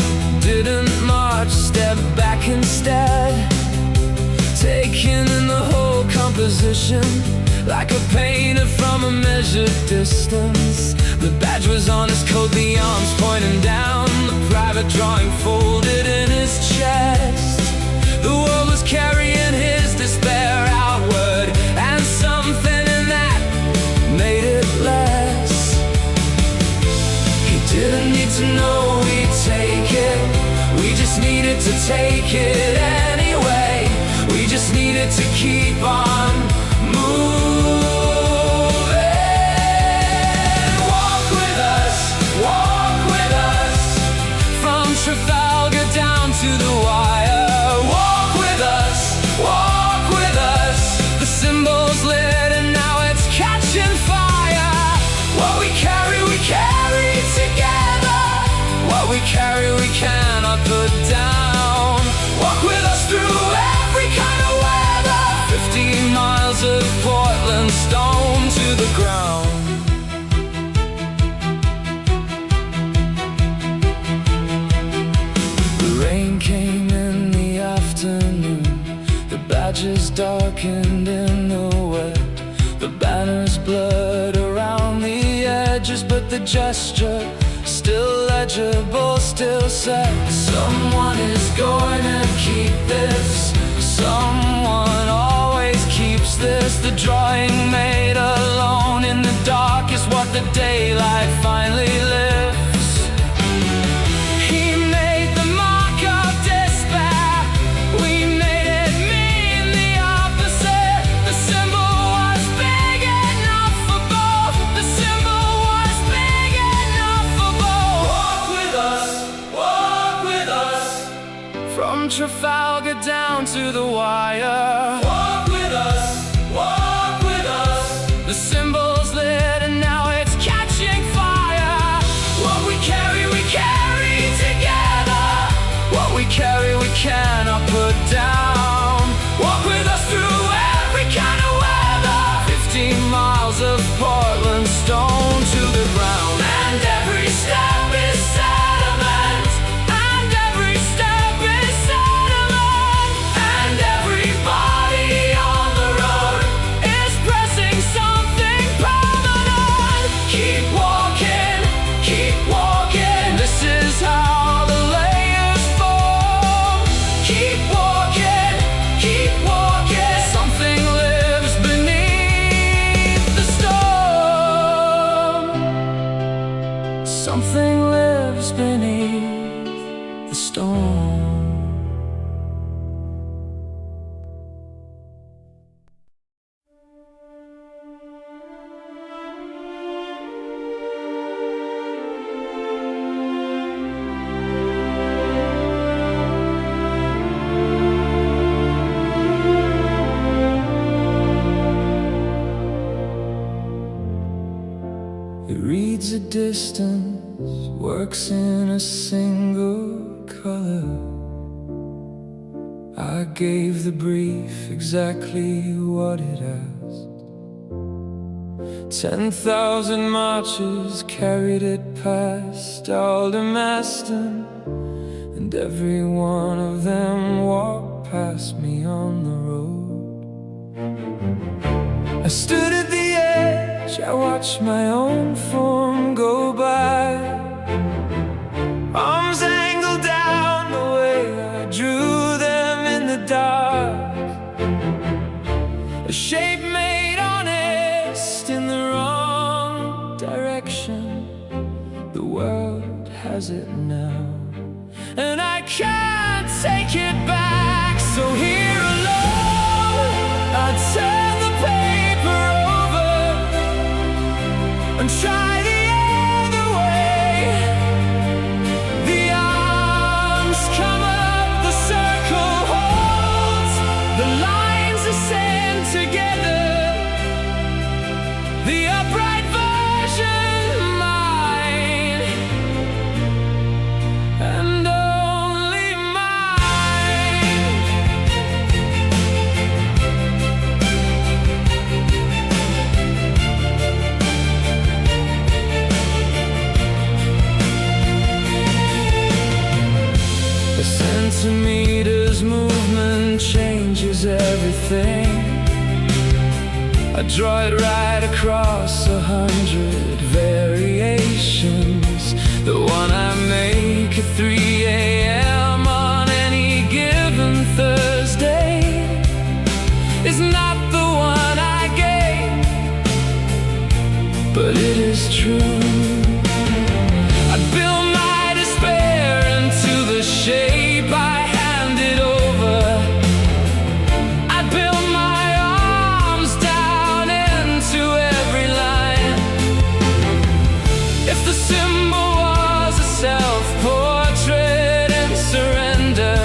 Didn't march, stepped back instead, taking in the whole composition, like a painter from a measured distance. The badge was on his coat, the arms pointing down, the private drawing folded in his chest. The world was carrying his despair outward, and something in that made it less. He didn't need to know we'd take it, we just needed to take it anyway. We just needed to keep on moving. Walk with us, from Trafalgar down to the wire. Walk with us, the symbol's lit and now it's catching fire. What we carry together. What we carry we cannot put down. Walk with us through every kind of weather. 15 miles of Portland stone to the ground. The rain came badges darkened in the wet. The banner's blood around the edges, but the gesture still legible, still set. Someone is going to keep this. Someone always keeps this. The drawing made alone in the dark is what the daylight finally lifts. He made the mark of despair. We made it mean the opposite. The symbol was big enough for both. The symbol was big enough for both. Walk with us, walk with us. From Trafalgar down to the wire. Walk with us, walk with us. The symbol's lit and now it's catching fire. What we carry together. What we carry we cannot put down. Walk with us through every kind of weather. 15 miles of Portland stone to the ground. And every step is settlement. And every step is settlement. And everybody on the road is pressing something permanent. Keep walking, keep walking. This is how the layers form. Keep walking, keep walking. Something lives beneath the storm. Something lives beneath the storm. It reads a distance, works in a single color. I gave the brief exactly what it asked. 10,000 marchers carried it past Aldermaston, and every one of them walked past me on the road. I stood at the edge, I watched my own form go by. Arms angled down the way I drew them in the dark. A shape made honest in the wrong direction. The world has it now, and I can't take it back. So here alone, I turn the paper over and try the other way. The arms come up, the circle holds, the lines are sent together. The upright version, mine, and only mine. The centimeters movement changes everything. I draw it right across 100 variations. The one I make at 3 a.m. on any given Thursday is not the one I gave, but it is true. I build my despair into the shape I handed over. I build my arms down into every line. If the symbol was a self-portrait in surrender,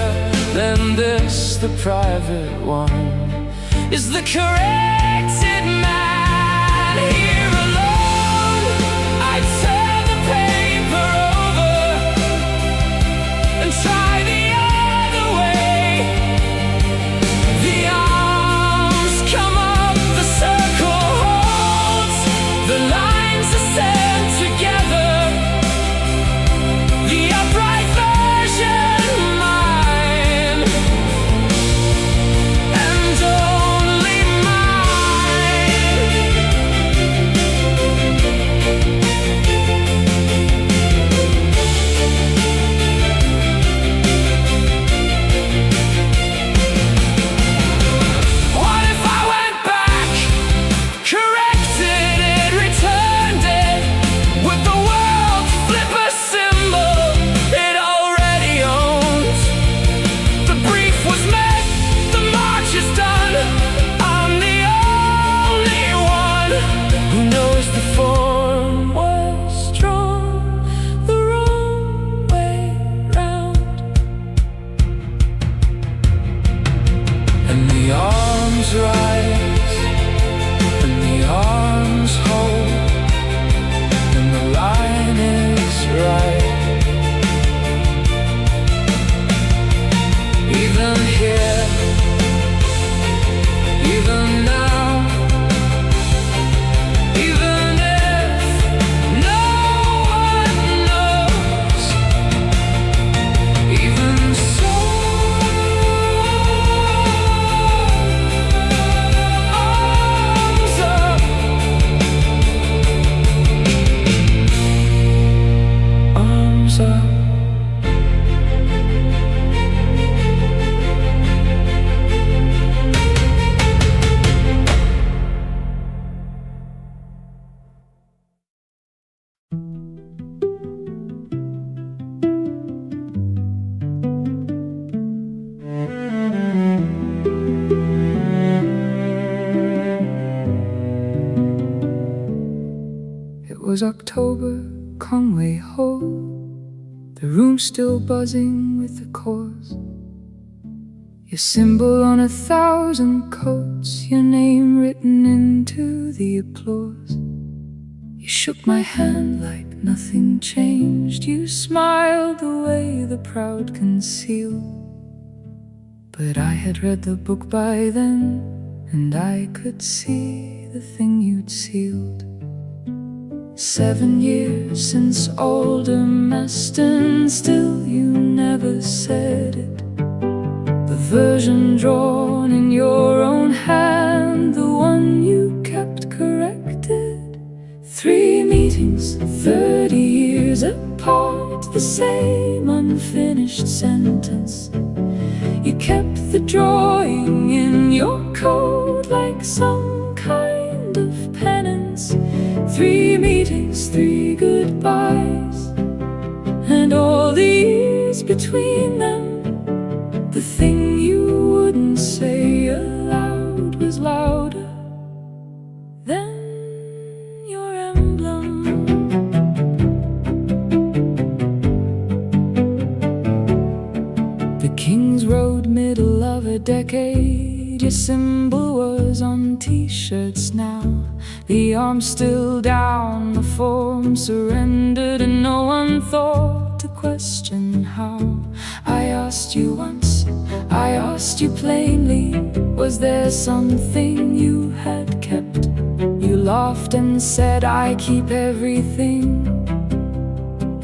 then this, the private one, is the corrected man. Here alone, I turn the paper over and try the other way. The arms come up, the circle holds, the lines are sent together. The upright version, mine, and And the arms rise, and the arms hold, and the line is right. Even here, even now, even if no one knows, even so, arms up, arms up. It was October, Conway Ho, the room still buzzing with the cause. Your symbol on 1,000 coats, your name written into the applause. You shook my hand like nothing changed. You smiled the way the proud conceal. But I had read the book by then, and I could see the thing you'd sealed. 7 years since Aldermaston, still you never said it. The version drawn in your own hand, the one you kept corrected. 3 meetings, 30 years apart, the same unfinished sentence. You kept the drawing in your code like some kind of penance. 3 meetings, 3 goodbyes, and all the years between them. The thing you wouldn't say aloud was louder than your emblem. The King's Road, middle of a decade, your symbol was on t-shirts now. The arm's still down, the form surrendered, and no one thought to question how. I asked you once, I asked you plainly, was there something you had kept? You laughed and said, I keep everything.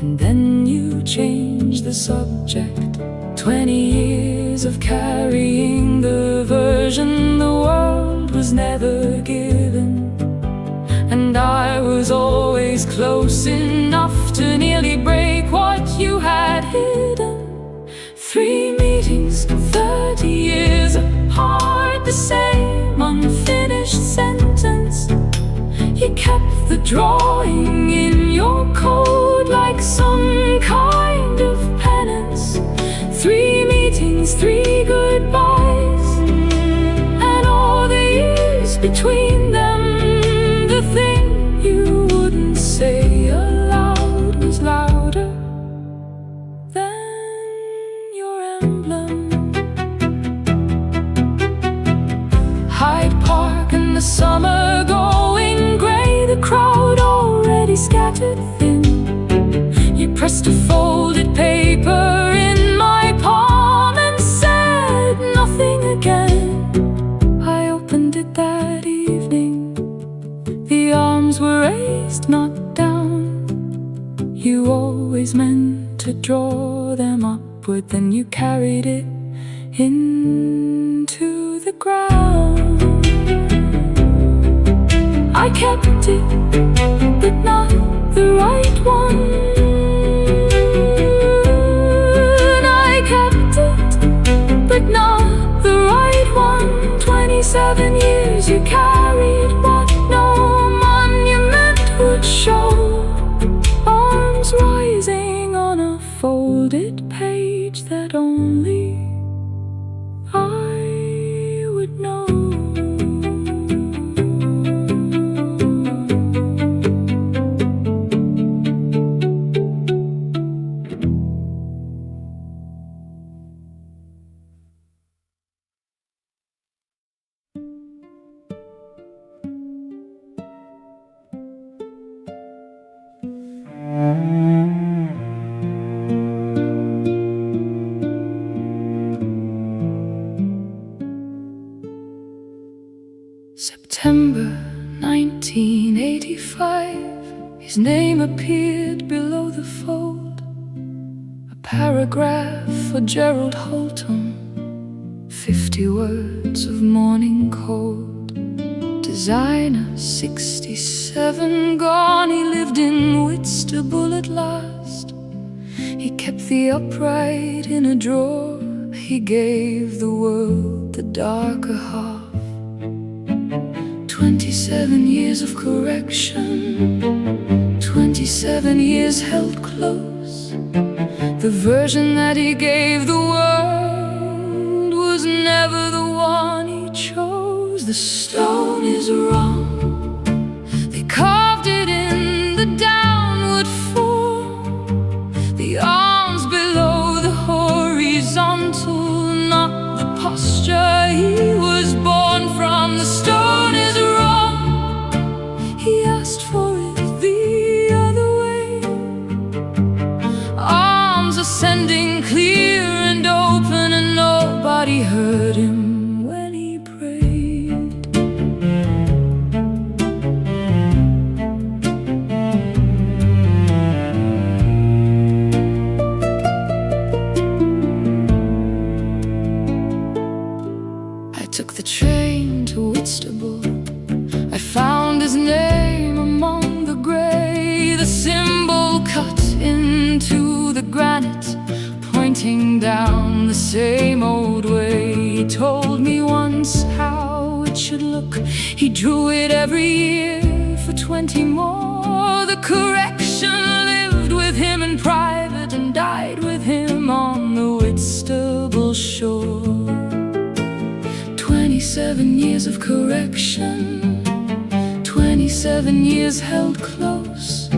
And then you changed the subject. 20 years of carrying the version the world was never given. And I was always close enough to nearly break what you had hidden. 3 meetings, 30 years apart, the same unfinished sentence. You kept the drawing in your code like some kind of penance. 3 meetings, 3 goodbyes, and all the years between them. The thing you wouldn't say aloud was louder than your emblem. Hyde Park in the summer going grey, the crowd already scattered thin. You pressed a folded paper in my palm and said nothing again. I opened it that evening. The arms were raised, not down. You always meant to draw them upward, then you carried it into the ground. I kept it, but not the right one. I kept it, but not the right one. 27 years you carried what no monument would show. Arms rising on a folded page that only I would know. September 1985, his name appeared below the fold. A paragraph for Gerald Holtom, 50 words of morning cold. Designer 67 gone, he lived in Whitstable at last. He kept the upright in a drawer, he gave the world the darker half. 27 years of correction, 27 years held close. The version that he gave the world was never the one he chose. The stone is wrong, they carved it in the downward form. The arms below the horizontal, not the posture he was born from. The stone is wrong, he asked for it the other way. Arms ascending clear and open, and nobody heard him when he prayed. I took the train to Whitstable. I found his name among the grey, the symbol cut into the granite, pointing down the same old way. He told me once how it should look. He drew it every year for 20 more. The correction lived with him in private and died with him on the Whitstable shore. 27 years of correction, 27 years held close.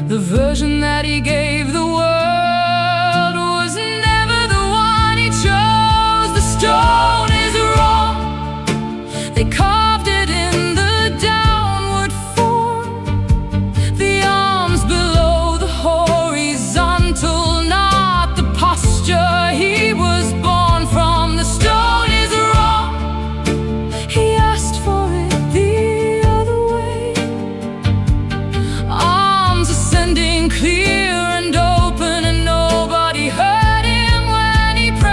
The version that he gave the world was never the one he chose. The stone is wrong, they carved it in the downward form. The arms below the horizontal, not the posture he was born from. The stone is wrong, he asked for it the other way. Arms ascending clear and open, and nobody heard him when he prayed.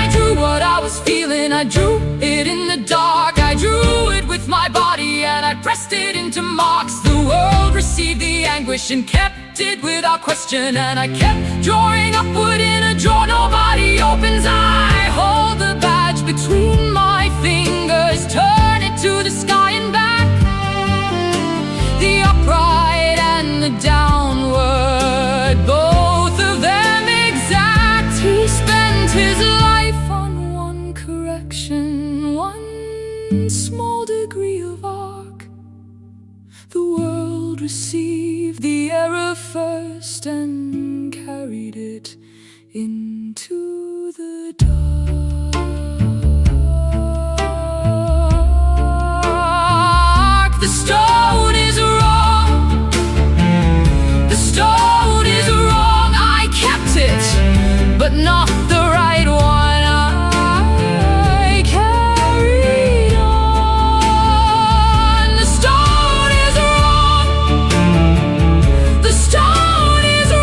I drew what I was feeling, I drew it in the dark. I drew it with my body and I pressed it into marks. The world received the anguish and kept it without question, and I kept drawing upward in a drawer nobody opens. I hold the badge between my fingers, turn it to the sky and back. The upright and the downward, both of them exact. He spent his life on one correction, one small degree of arc. The world received the error first and carried it into the dark. The stone is wrong, the stone is wrong. I kept it, but not the right one. I carried on. The stone is wrong, the stone is wrong.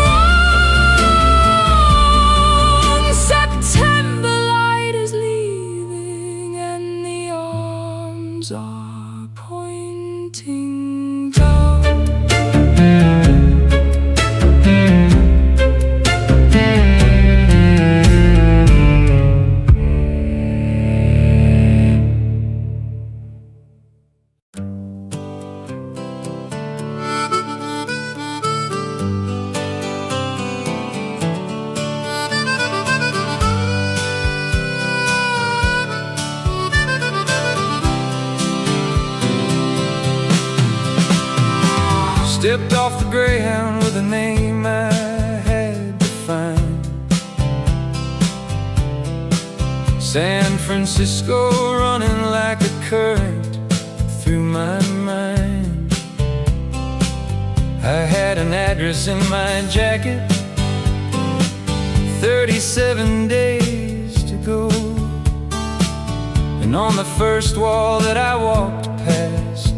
September light is leaving, and the arms are pointing down. Stepped off the Greyhound with a name I had to find. San Francisco running like a current through my mind. I had an address in my jacket, 37 days to go. And on the first wall that I walked past,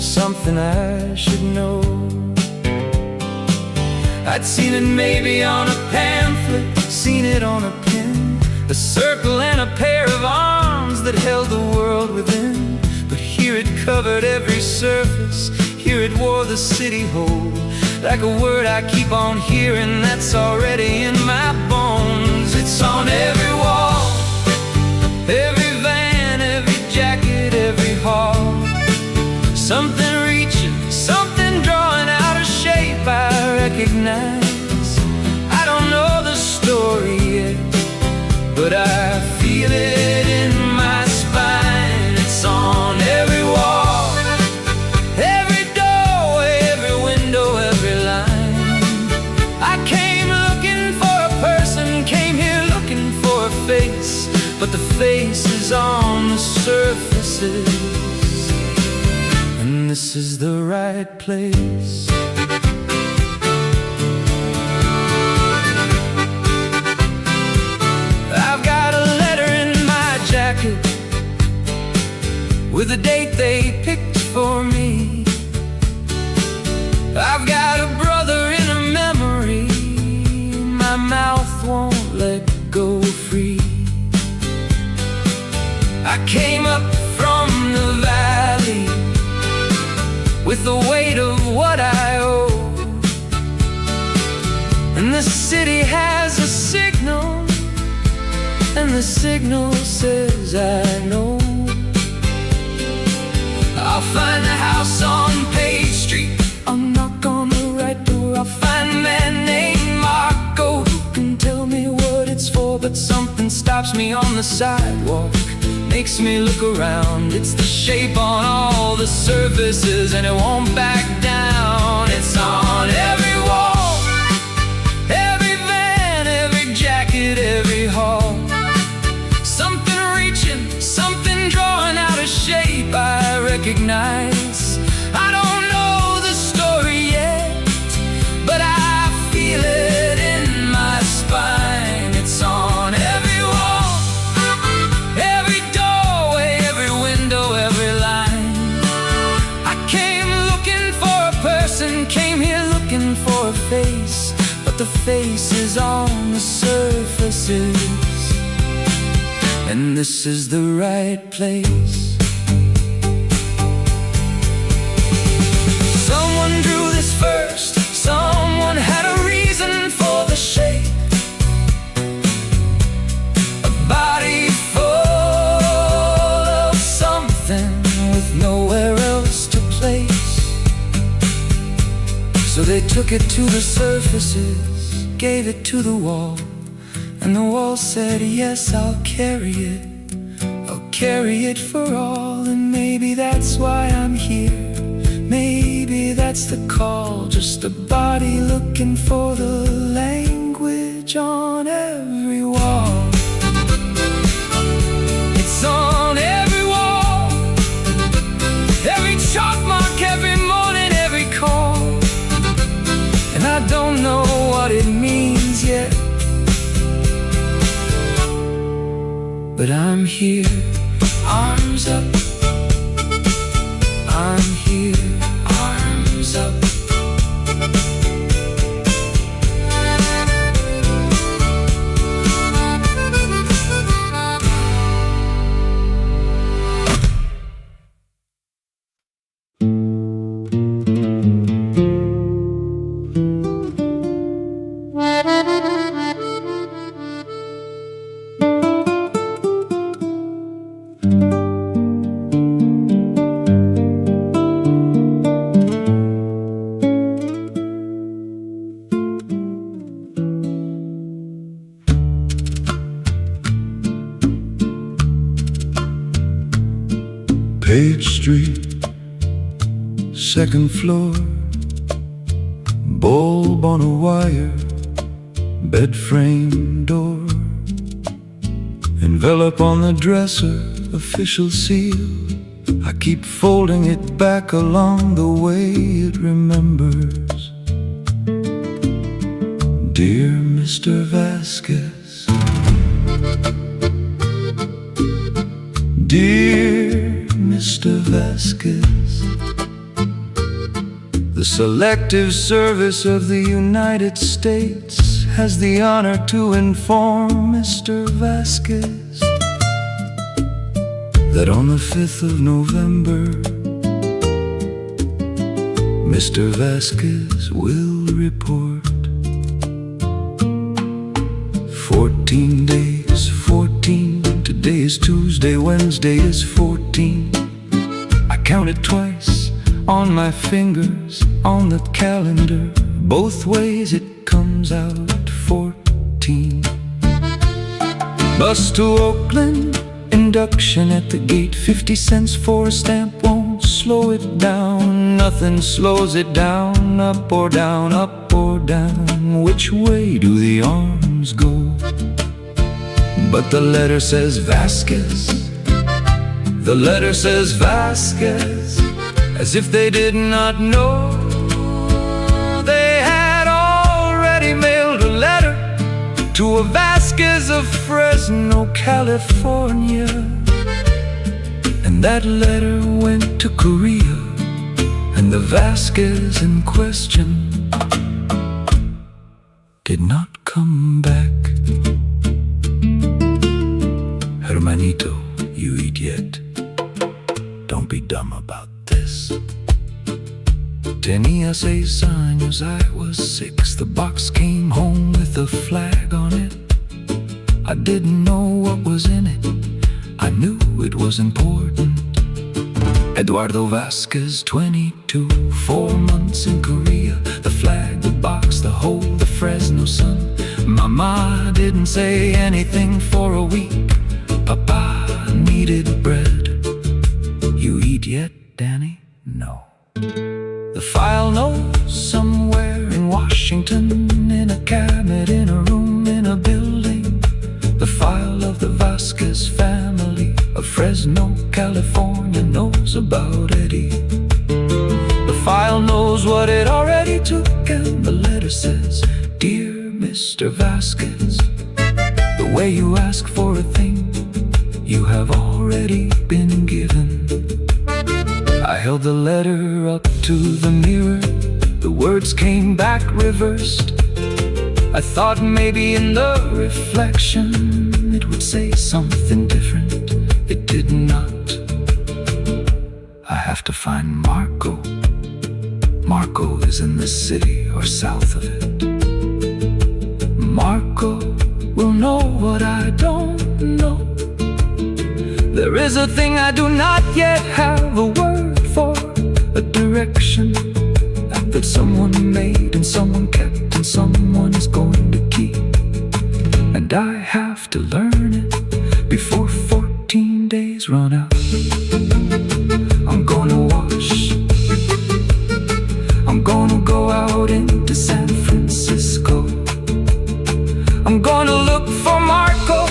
something I should know. I'd seen it maybe on a pamphlet, seen it on a pin, a circle and a pair of arms that held the world within. But here it covered every surface, here it wore the city whole, like a word I keep on hearing that's already in my bones. It's on every wall, every van, every jacket, every hall. Something reaching, something drawing out a shape I recognize. I don't know the story yet, but I feel it in my spine. It's on every wall, every doorway, every window, every line. I came looking for a person, came here looking for a face, but the face is on the surfaces. And this is the right place. I've got a letter in my jacket with a date they picked for me. I've got a brother in a memory my mouth won't let go free. I came up from the valley with the weight of what I owe, and the city has a signal, and the signal says I know. I'll find the house on Page Street, I'll knock on the right door. I'll find a man named Marco who can tell me what it's for, but something stops me on the sidewalk, makes me look around. It's the shape on all the surfaces, and it won't back down. It's on every wall, every van, every jacket, every hall. Something reaching, something drawing out a shape I recognize. I don't know the story yet, but I feel it in my spine. It's on every wall, every doorway, every window, every line. I came looking for a person, came here looking for a face, but the face is on the surfaces. And this is the right place. Someone drew this first, someone had a reason for the shape. A body full of something with nowhere else to place. So they took it to the surfaces, gave it to the wall, and the wall said, yes, I'll carry it. I'll carry it for all. And maybe that's why I'm here. Maybe that's the call. Just a body looking for the language on every wall. It's on every wall, every chalk mark, every morning, every call. And I don't know what it means yet, but I'm here, arms up. I'm here, arms up. Page Street, second floor, bulb on a wire, bed frame door, envelope on the dresser, official seal. I keep folding it back along the way it remembers. Dear Mr. Vasquez, Dear Mr. Vasquez, the Selective Service of the United States has the honor to inform Mr. Vasquez that on the 5th of November, Mr. Vasquez will report 14 days, 14. Today is Tuesday, Wednesday is 14. I counted twice on my fingers on the calendar. Both ways it comes out 14. Bus to Oakland, induction at the gate. 50 cents for a stamp won't slow it down. Nothing slows it down. Up or down, up or down. Which way do the arms go? But the letter says Vasquez. The letter says Vasquez, as if they did not know they had already mailed a letter to a Vasquez of Fresno, California. And that letter went to Korea, and the Vasquez in question did not come back. Hermanito, you idiot, don't be dumb about this. Tenía 6 años, I was 6. The box came home with a flag on it. I didn't know what was in it, I knew it was important. Eduardo Vasquez, 22, 4 months in Korea. The flag, the box, the hole, the Fresno sun. Mama didn't say anything for a week. Papa needed bread. You eat yet, Danny? No. The file knows somewhere in Washington, in a cabinet, in a room, in a building. The file of the Vasquez family of Fresno, California knows about Eddie. The file knows what it already took, and the letter says, Dear Mr. Vasquez, the way you ask for a thing, you have already been given. I held the letter up to the mirror. The words came back reversed. I thought maybe in the reflection it would say something different. It did not. I have to find Marco. Marco is in the city or south of it. Marco will know what I don't know. There is a thing I do not yet have a word for, a direction that someone made and someone kept and someone is going to keep. And I have to learn it before 14 days run out. I'm gonna wash, I'm gonna go out into San Francisco. I'm gonna look for Marco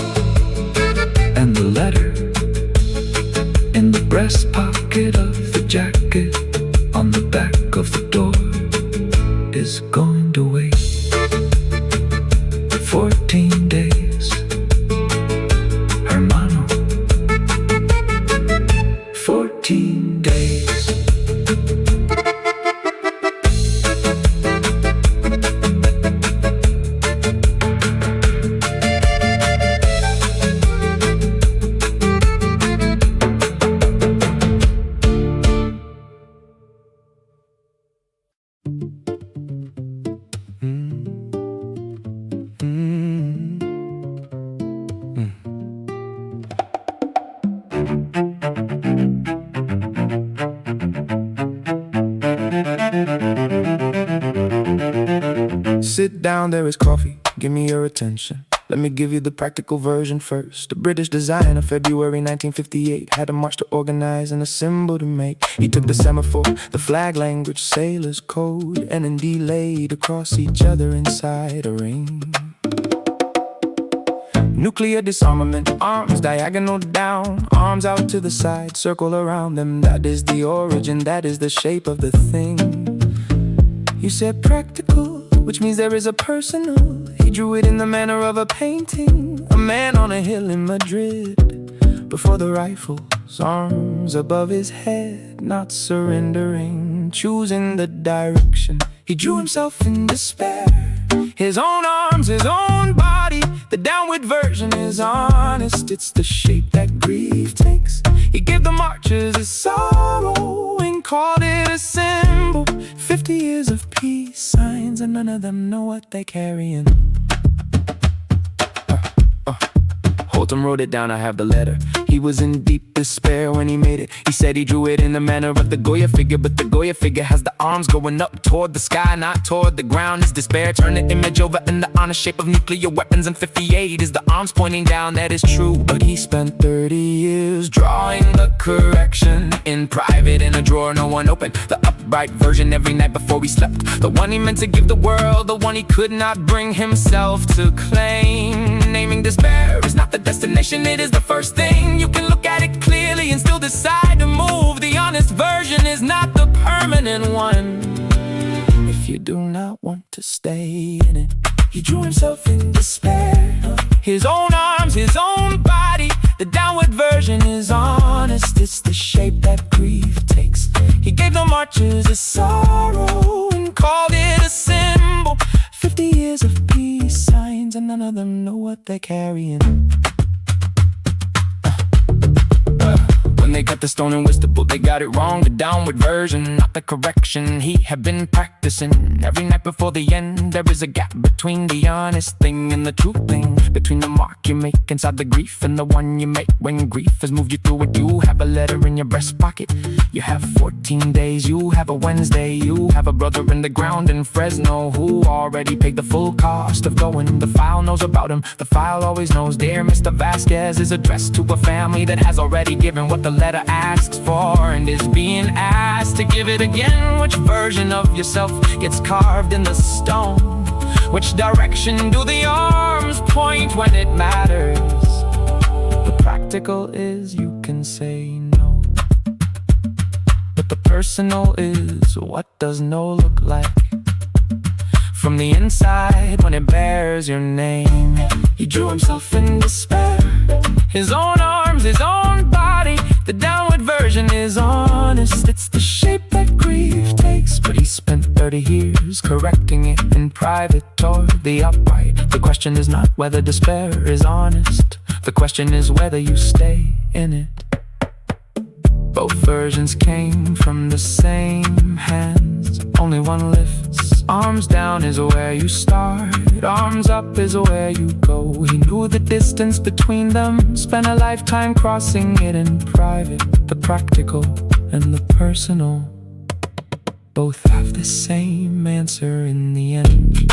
and the letter in the breast pocket of the jacket on the back of the door is going to wait 14 days, hermano, 14 days. Sit down, there is coffee, give me your attention. Let me give you the practical version first. A British designer, February 1958, had a march to organize and a symbol to make. He took the semaphore, the flag language, sailor's code, and indeed laid across each other inside a ring. Nuclear disarmament, arms diagonal down, arms out to the side, circle around them. That is the origin, that is the shape of the thing. You said practical, which means there is a personal. He drew it in the manner of a painting. A man on a hill in Madrid, before the rifle's arms above his head, not surrendering, choosing the direction. He drew himself in despair. His own arms, his own body. The downward version is honest. It's the shape that grief takes. He gave the marchers his sorrow and called it a symbol. 50 years of peace signs, and none of them know what they're carrying. Holtom wrote it down, I have the letter. He was in deep despair when he made it. He said he drew it in the manner of the Goya figure, but the Goya figure has the arms going up toward the sky, not toward the ground. His despair turned the image over in the honest shape of nuclear weapons, and 58 is the arms pointing down. That is true, but he spent 30 years drawing the correction in private in a drawer no one opened. The upright version every night before he slept, the one he meant to give the world, the one he could not bring himself to claim. Naming despair is not the destination, it is the first thing. You can look at it clearly and still decide to move. The honest version is not the permanent one, if you do not want to stay in it. He drew himself in despair. His own arms, his own body. The downward version is honest. It's the shape that grief takes. He gave the marchers his sorrow and called it a symbol. 50 years of peace signs, and none of them know what they're carrying. When they cut the stone and whisked the book, they got it wrong. The downward version, not the correction he had been practicing. Every night before the end, there is a gap between the honest thing and the true thing. Between the mark you make inside the grief and the one you make when grief has moved you through it. You have a letter in your breast pocket. You have 14 days, you have a Wednesday. You have a brother in the ground in Fresno who already paid the full cost of going. The file knows about him, the file always knows. Dear Mr. Vasquez is addressed to a family that has already given what the letter asks for and is being asked to give it again. Which version of yourself gets carved in the stone? Which direction do the arms point when it matters? The practical is you can say no, but the personal is what does no look like from the inside when it bears your name. He drew himself in despair. His own arms, his own body. The downward version is honest. It's the shape that grief takes. But he spent 30 years correcting it in private toward the upright. The question is not whether despair is honest. The question is whether you stay in it. Both versions came from the same hands. Only one lifts. Arms down is where you start. Arms up is where you go. He knew the distance between them. Spent a lifetime crossing it in private. The practical and the personal both have the same answer in the end.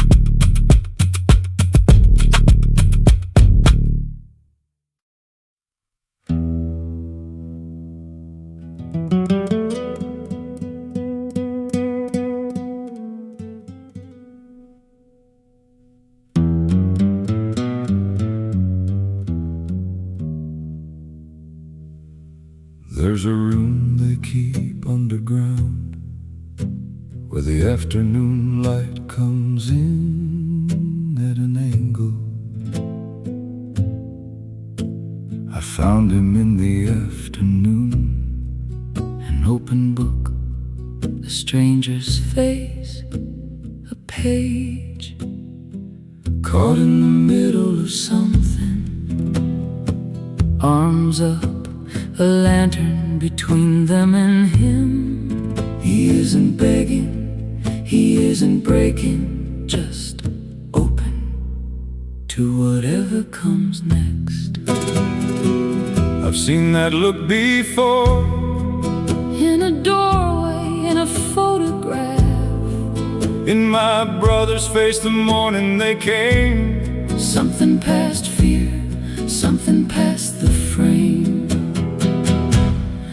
There's a room they keep underground where the afternoon light comes in at an angle. I found him in the afternoon, An open book, the stranger's face, a page caught in the middle of something. Arms up, a lantern between them and him. He isn't begging, he isn't breaking, just open to whatever comes next. I've seen that look before, In a doorway, in a photograph, in my brother's face the morning they came. something past fear, something past the frame.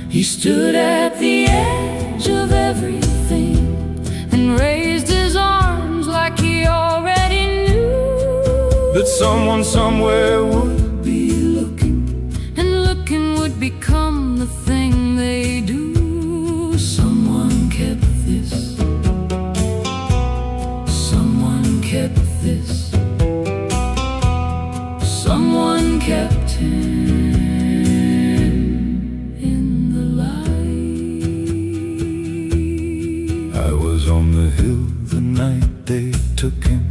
He stood at the edge of everything and raised his arms like he already knew That someone somewhere would be looking, and looking would become the thing they do. Someone kept this, someone kept this, someone kept him. night they took him.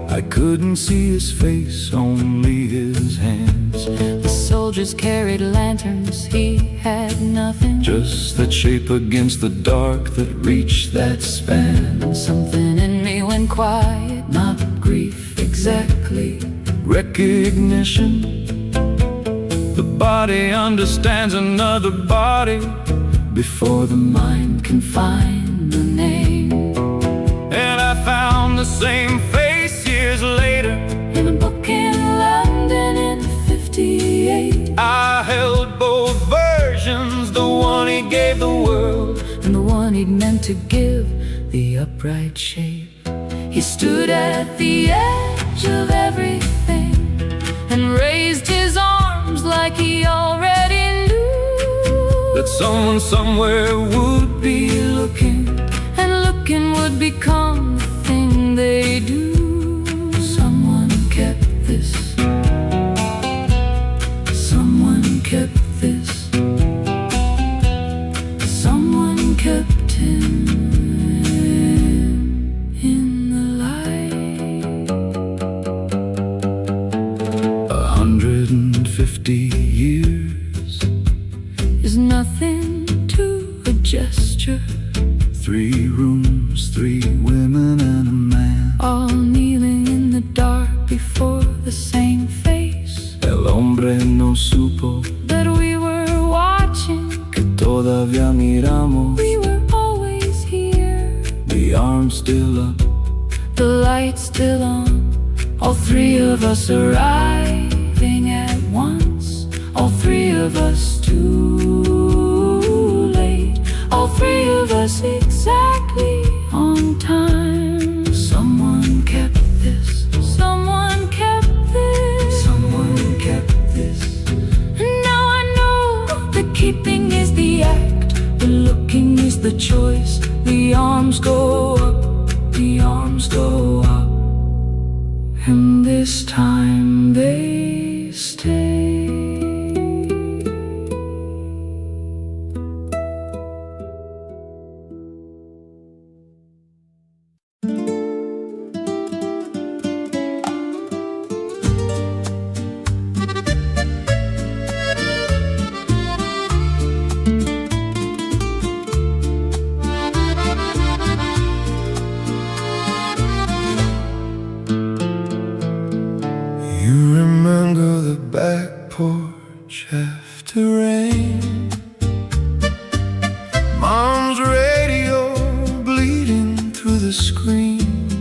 I couldn't see his face, only his hands. The soldiers carried lanterns, he had nothing. Just that shape against the dark that reached that span. And something in me went quiet, not grief exactly. Recognition. The body understands another body before the mind Can find the name. And I found the same face years later In a book in London in '58. I held both versions, the one he gave the world And the one he'd meant to give the upright shape. He stood at the edge of everything and raised his arms like he already knew that someone somewhere would be looking, and looking would become the thing they do. Someone kept this. Someone kept this. Someone kept him in the light. 150 years Is nothing to a gesture. 3 rooms, 3 women and a man, All kneeling in the dark before the same face. El hombre no supo That we were watching, que todavía miramos. we were always here. The arm still up, The light still on. All 3 of us arriving at once. All 3 of us too late. All 3 of us exactly on time. someone kept this. Someone kept this. Someone kept this. And now I know the keeping is the act. The looking is the choice. The arms go up. The arms go up. And this time they stay. You remember the back porch after rain, Mom's radio bleeding through the screen.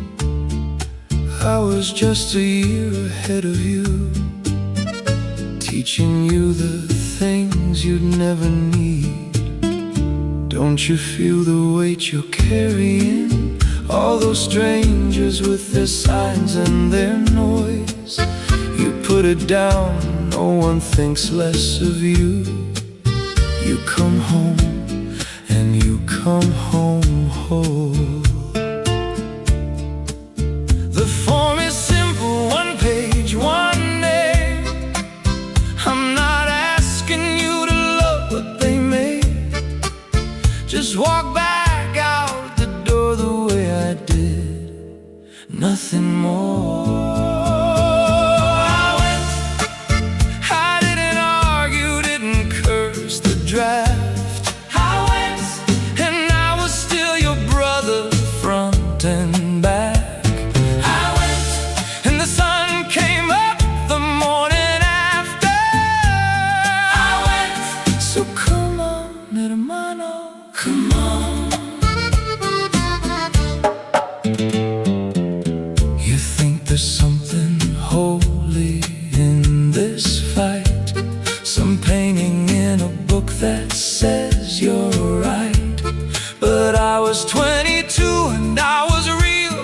I was just a year ahead of you, teaching you the things you'd never need. Don't you feel the weight you're carrying? All those strangers with their signs and their noise. You put it down, no one thinks less of you. You come home, and you come home whole. The form is simple, 1 page, 1 name. I'm not asking you to love what they made. Just walk back out the door the way I did, nothing more. Draft. I went, and I was still your brother, front and back. I went, and the sun came up the morning after. I went, so come on, hermano, come on. You think there's something holy in this fight, some painting in a book that says you're right. But I was 22 and I was real,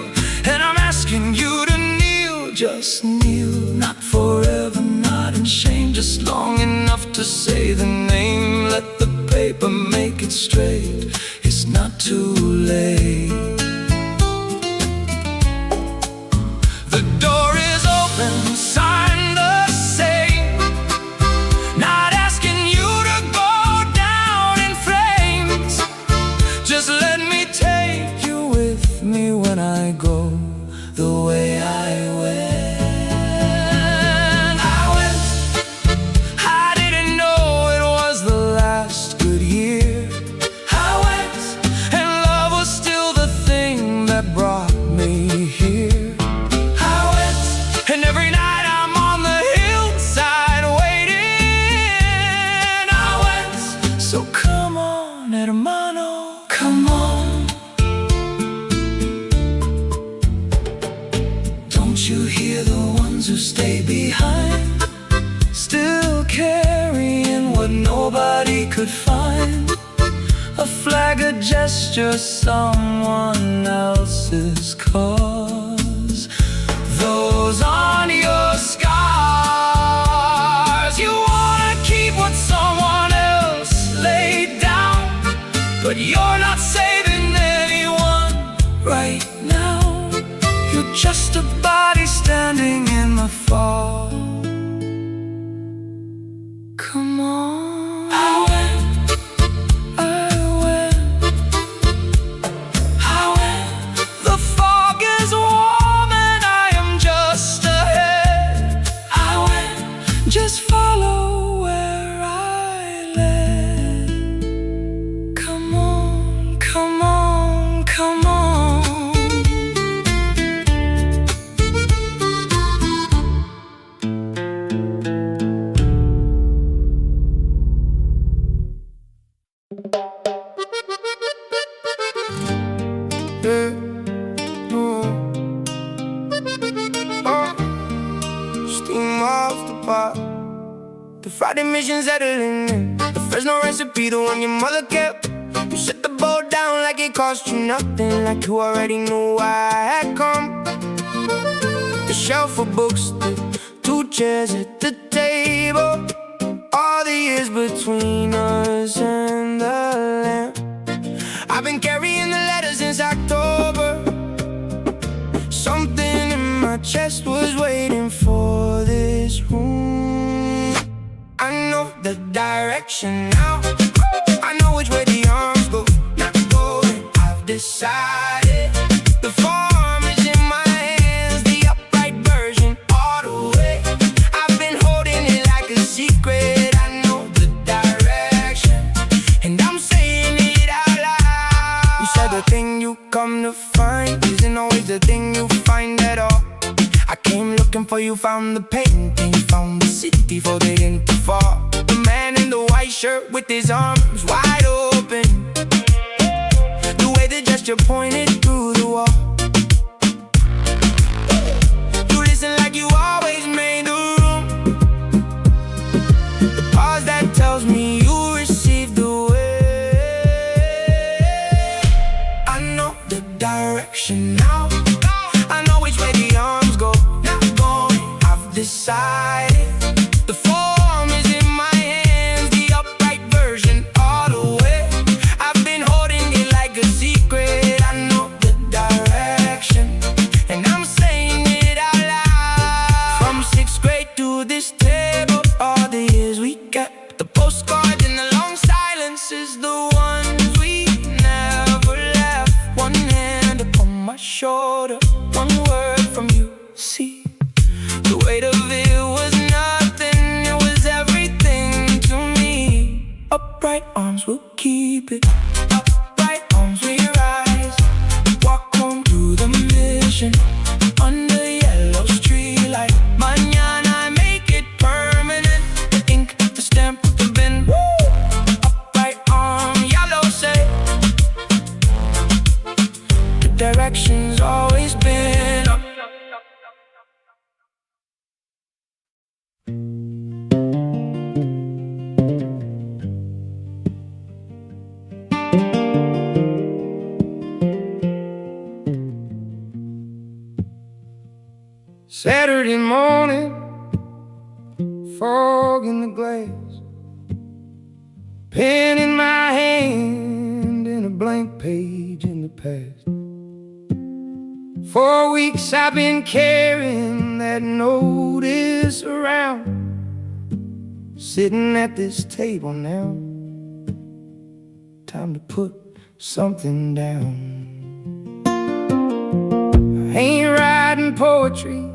and I'm asking you to kneel. Just kneel, not forever, not in shame, just long enough to say the name. Let the paper make it straight, it's not too late. The door is open, sign the same. Not asking you to go down in flames. Just let me take you with me when I go. So come on, hermano, come on. Don't you hear the ones who stay behind, still carrying what nobody could find? A flag, a gesture, someone else's cause. Those on your scars. You wanna keep what someone else laid down, but you're not saving anyone right now. You're just a body standing in the fall. Come on. The fog is warm and I am just ahead. Just follow where I led. Come on, come on, come on. Steam off the pot. The Friday mission settling in. The Fresno recipe, the one your mother kept. You set the bowl down like it cost you nothing, like you already knew I had come. The shelf of books, the 2 chairs at the table. All the years between us and the lamp. I've been carrying the letters since October. Something in my chest was waiting for this room. I know the direction now. I know which way the arms go, not going. I've decided. The form is in my hands, the upright version, all the way. I've been holding it like a secret. I know the direction, and I'm saying it out loud. You said the thing you come to find isn't always the thing you find at all. I came looking for you, found the painting, found the city folded to fall. The man in the white shirt with his arms wide open, the way the gesture pointed through the wall. You listen like you always made the room. The pause that tells me you received the way. I know the direction now. I know which way the arms go, not going. I've decided. The form is in my hands, the upright version, all the way. I've been holding it like a secret. I know the direction, and I'm saying it out loud. From 6th grade to this table, all the years we kept. The postcards and the long silences, the ones we never left. One hand upon my shoulder, one word from you, see. The weight of it was nothing, it was everything to me. Upright arms will keep it, upright arms we rise. Walk home to the mission, under yellow street light. Mañana I make it permanent, the ink, the stamp, the pen. Upright arm, yellow say. The direction's always been up. Saturday morning, fog in the glass, pen in my hand and a blank page in the past. 4 weeks I've been carrying that notice around, sitting at this table now. Time to put something down. I ain't writing poetry,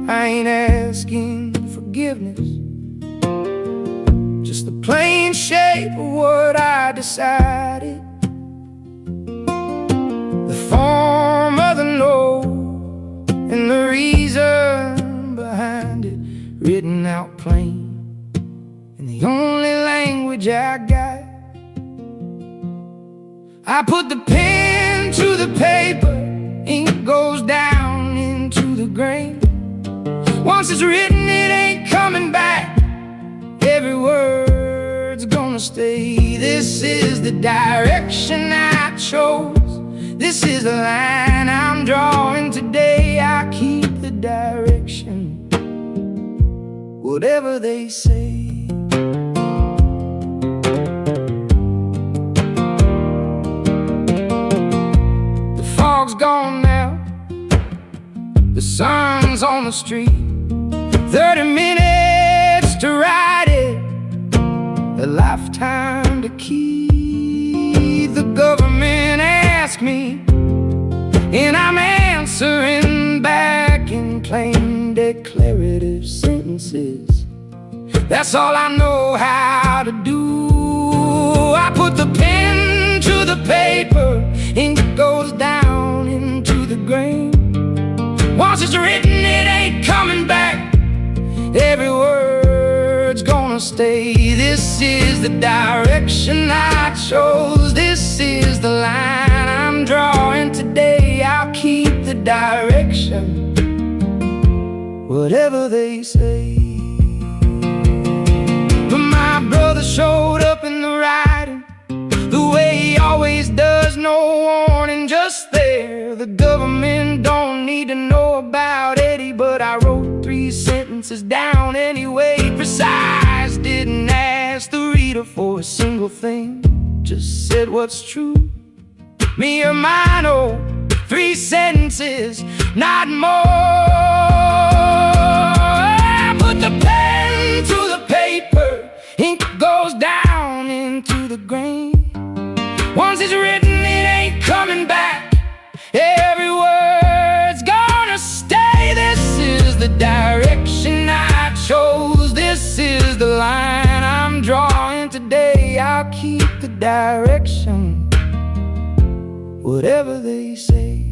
I ain't asking forgiveness, just the plain shape of what I decided. The form of the note and the reason behind it, written out plain in the only language I got. I put the pen to the paper, ink goes down into the grain. Once it's written, it ain't coming back. Every word's gonna stay. This is the direction I chose. This is the line I'm drawing today. I keep the direction, whatever they say. The fog's gone now, the sun's on the street. 30 minutes to ride it, a lifetime to keep. The government asked me, and I'm answering back in plain declarative sentences. That's all I know how to do. I put the pen to the paper, ink goes down into the grain. Once it's written, it ain't coming back. Every word's gonna stay. This is the direction I chose. This is the line I'm drawing today. I'll keep the direction, whatever they say. But my brother showed up in the writing, the way he always does, no warning, just there. The government don't need to know about Eddie, but I wrote 3 sentences down anyway. Precise, didn't ask the reader for a single thing, just said what's true. Me or mine, oh, 3 sentences, not more. I put the pen to the paper, ink goes down into the grain. Once it's written, it ain't coming back. Every word's gonna stay. This is the direction I chose. This is the line I'm drawing today. I'll keep the direction, whatever they say.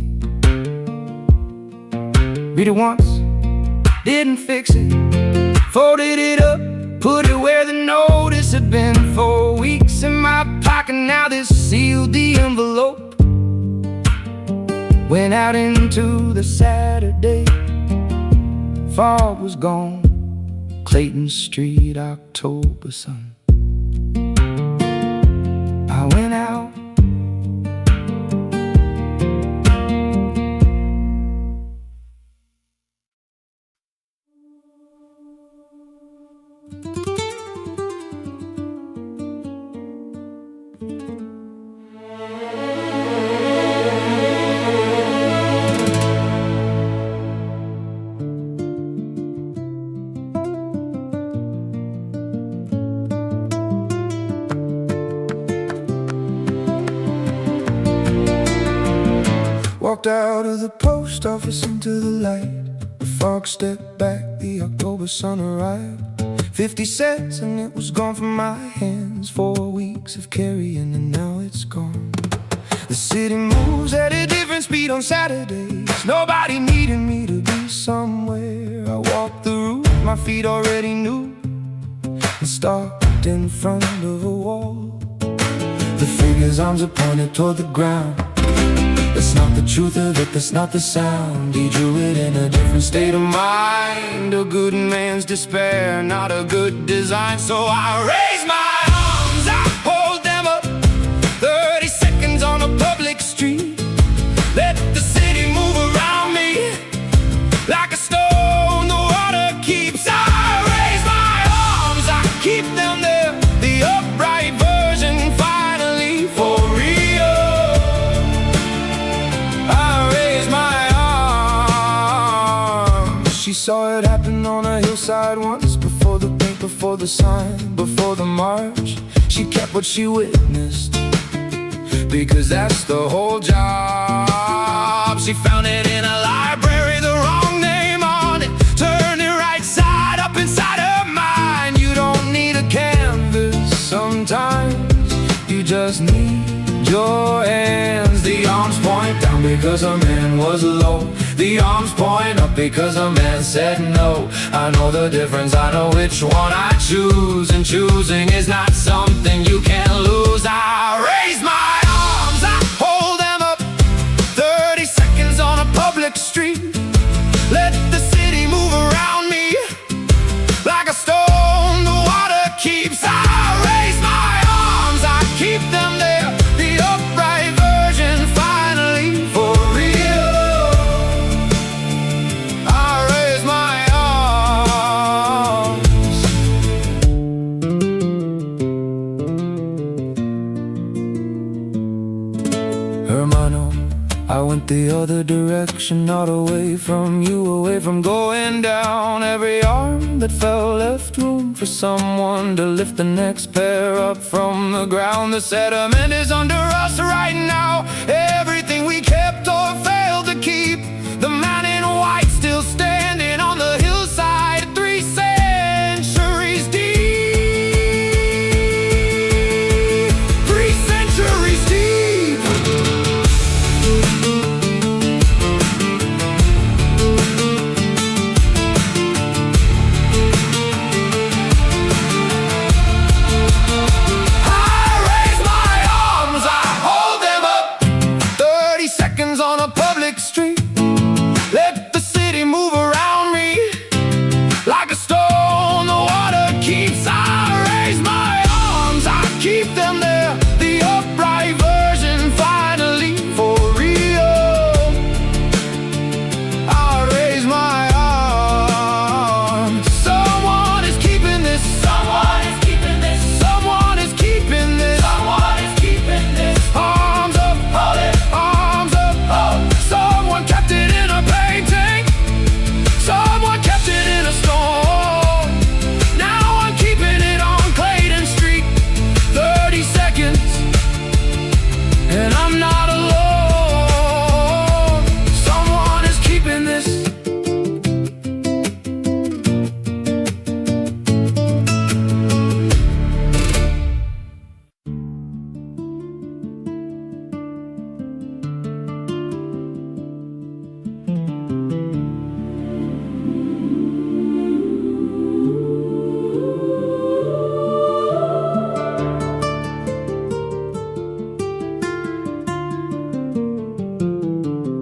Read it once, didn't fix it, folded it up, put it where the notice had been. 4 weeks in my pocket, now this sealed the envelope. Went out into the Saturday, fog was gone, Clayton Street, October sun. I went out, walked out of the post office into the light. The fog stepped back, the October sun arrived. 50 cents and it was gone from my hands. 4 weeks of carrying and now it's gone. The city moves at a different speed on Saturdays. Nobody needed me to be somewhere. I walked the route my feet already knew and stopped in front of a wall. The figure's arms are pointed toward the ground. That's not the truth of it, that's not the sound. He drew it in a different state of mind. A good man's despair, not a good design. So I raise my arms, I hold them up. 30 seconds on a public street. Let the city move around me like a stone the water keeps. I raise my arms, I keep them there. The upright version finally for real. She saw it happen on a hillside once, before the paint, before the sign, before the march. She kept what she witnessed, because that's the whole job. She found it in a library, the wrong name on it. Turned it right side up inside her mind. You don't need a canvas sometimes, you just need your hands. The arms point down because a man was low. The arms point up because a man said no. I know the difference, I know which one I choose. And choosing is not something you can lose. I raise my arms, went the other direction, not away from you, away from going down. Every arm that fell left room for someone to lift the next pair up from the ground. The sediment is under us right now. Everything we kept or failed to keep. The man in white still standing on the hillside, 3 centuries deep. 3 centuries deep. I raise my arms, I hold them up. 30 seconds on a public street. Let the city move around me like a stone the water keeps. I raise my arms, I keep them there. The upright version finally for real. I raise my arms. Someone is keeping this. Someone is keeping this. Someone is keeping this. Someone is keeping this. Arms up, hold it. Arms up, hold. Someone kept it in a painting. Someone kept it in a stone. Now I'm keeping it on Clayton Street. 30 seconds, and I'm not alone. Someone is keeping this.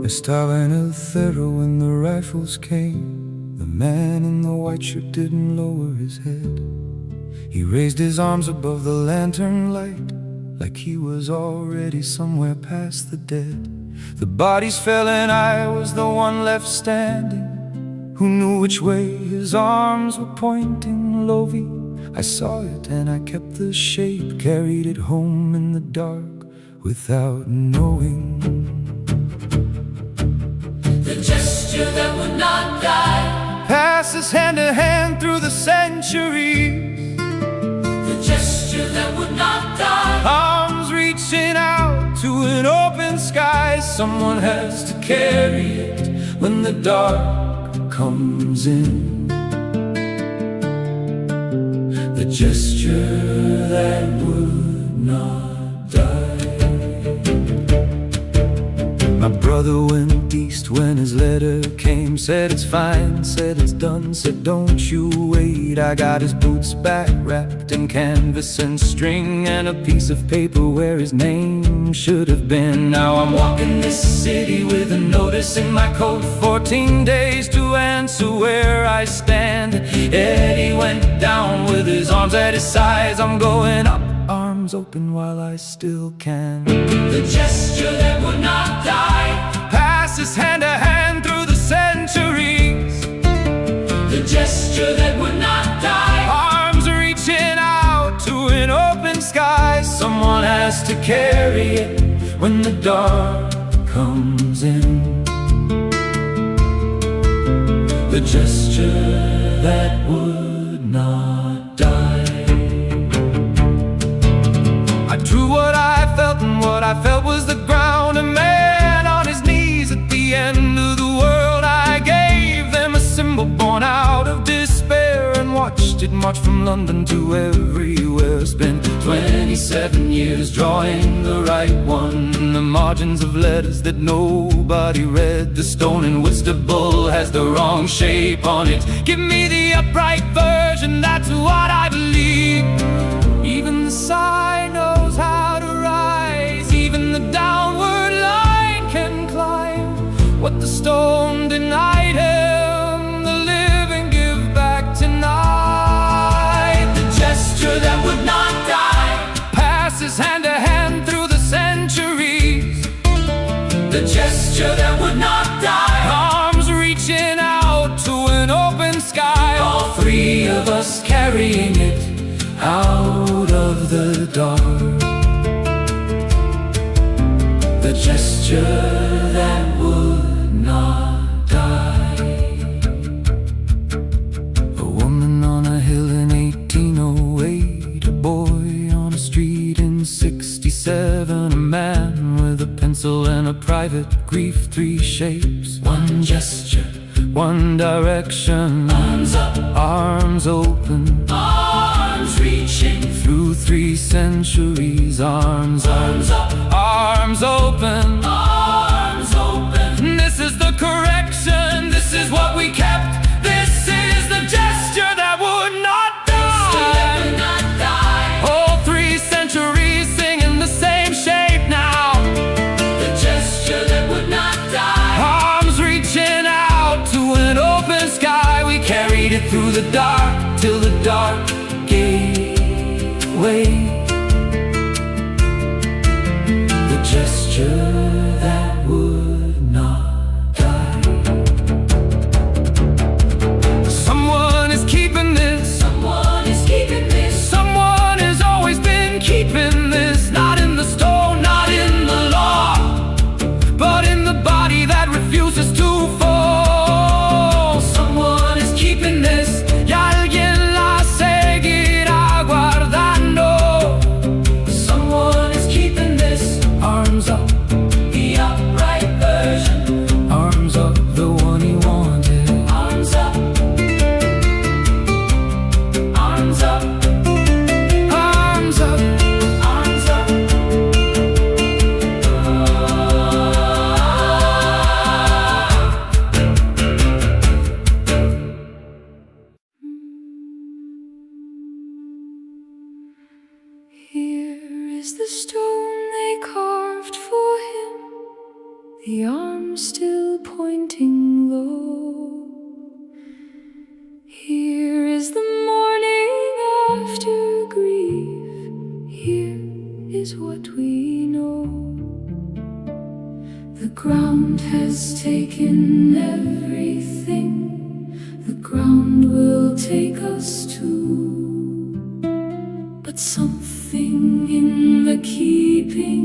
Estaba en el cerro when the rifles came. The man in the white shirt didn't lower his head. He raised his arms above the lantern light, like he was already somewhere past the dead. The bodies fell and I was the one left standing, who knew which way his arms were pointing. Lovey, I saw it and I kept the shape, carried it home in the dark without knowing. The gesture that would not die. Passes hand to hand through the centuries. The gesture that would not die. Arms reaching out to an open sky. Someone has to carry it when the dark comes in. The gesture that would not die. My brother went east when his letter came. Said it's fine, said it's done, said don't you wait. I got his boots back wrapped in canvas and string, and a piece of paper where his name should have been. Now I'm walking this city with a notice in my coat. 14 days to answer where I stand. Eddie went down with his arms at his sides. I'm going up, arms open while I still can. The gesture that would not die. Passes hand to hand through the centuries. The gesture that would not die. Arms reaching out to an open sky. Someone has to carry it when the dark comes in. The gesture that would not die. I drew what I felt, and what I felt was the ground. A man on his knees at the end of the world. I gave them a symbol born out of despair, and watched it march from London to everywhere. Spent 27 years drawing the right one. The margins of letters that nobody read. The stone in Whitstable has the wrong shape on it. Give me the upright version, that's what I believe. Even the sign knows how to rise. Even the downward line can climb. What the stone denied him, the living give back tonight. The gesture that would not die. Passes hand to hand through the centuries. The gesture that would not die. Arms reaching out to an open sky. All three of us carrying it out of the dark. The gesture that 7, a man with a pencil and a private grief. 3 shapes, 1 gesture, 1 direction. Arms up, arms open, arms reaching through 3 centuries. Arms up, arms open, arms open. This is the correction, this is what we kept. This is the gesture that would not die. Would not die. All 3 centuries singing the same shape now. The gesture that would not die. Arms reaching out to an open sky. We carried it through the dark till the dark gave way. The gesture that would not die. Someone is keeping this. Someone is keeping this. Someone has always been keeping this. Not in the stone, not in the law, but in the body that refuses to fall. Someone is keeping this. Y alguien la seguirá guardando. Someone is keeping this. Arms up, The upright version. arms up, the one he wanted. Arms up, arms up, Arms up, arms up. Here is the stone they carved for him, the arm still pointing low. Here is the morning after grief, here is what we know. The ground has taken everything, the ground will take us too. But something in the keeping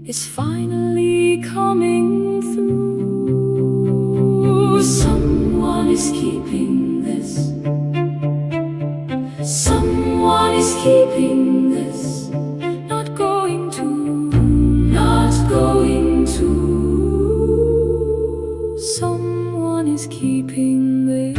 is finally coming through. Someone is keeping this. Someone is keeping this. Not going to, not going to. Someone is keeping this.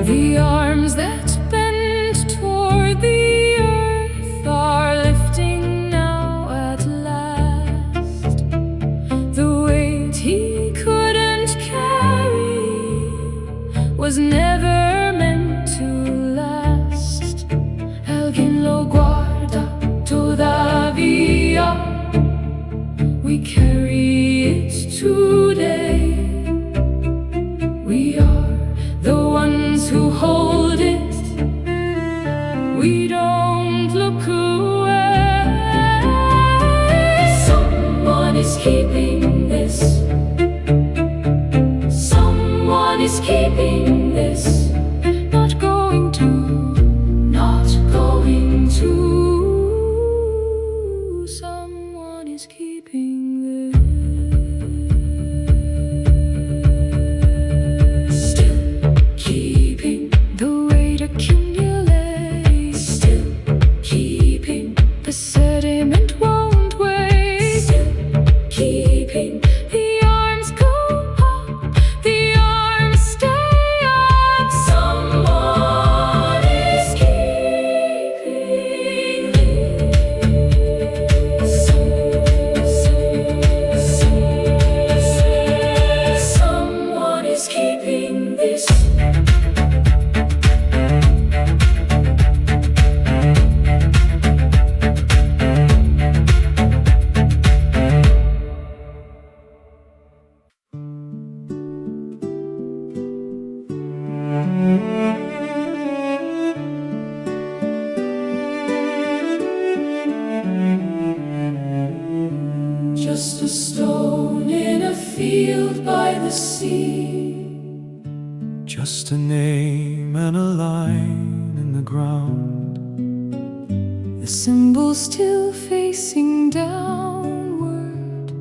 The arms that bend toward the earth are lifting now at last. The weight he couldn't carry was never meant to last. Alguien lo guarda todavía. We carry it today. We are the ones who hold it. We don't look away. Someone is keeping this. Someone is keeping this. Not going to, not going to. Someone is keeping this. Still keeping the weight accumulates. Still keeping the sediment won't wait. Still keeping the arms go up, the arms stay up. Someone is keeping this. Someone is keeping this. Just a stone in a field by the sea. just a name and a line in the ground. The symbol still facing downward.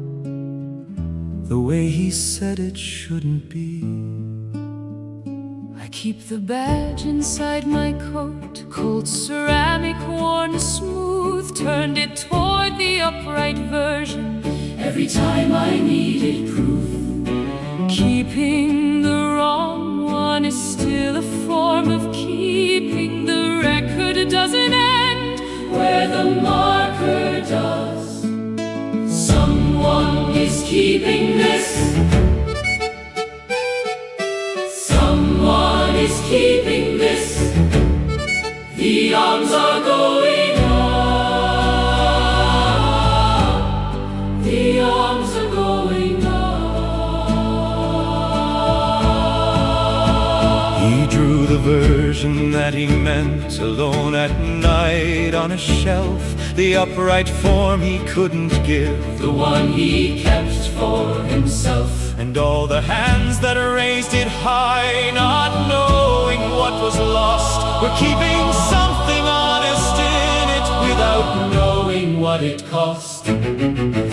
the way he said it shouldn't be. I keep the badge inside my coat, cold ceramic worn smooth, turned it toward the upright version every time I needed proof. Keeping the wrong one is still a form of keeping. The record doesn't end where the marker does. Someone is keeping this. Someone is keeping this. The arms are going up. The arms are going up. He drew the version that he meant, alone at night on a shelf. The upright form he couldn't give, the one he kept for himself. and all the hands that raised it high, not knowing what was lost, were keeping something honest in it without knowing what it cost.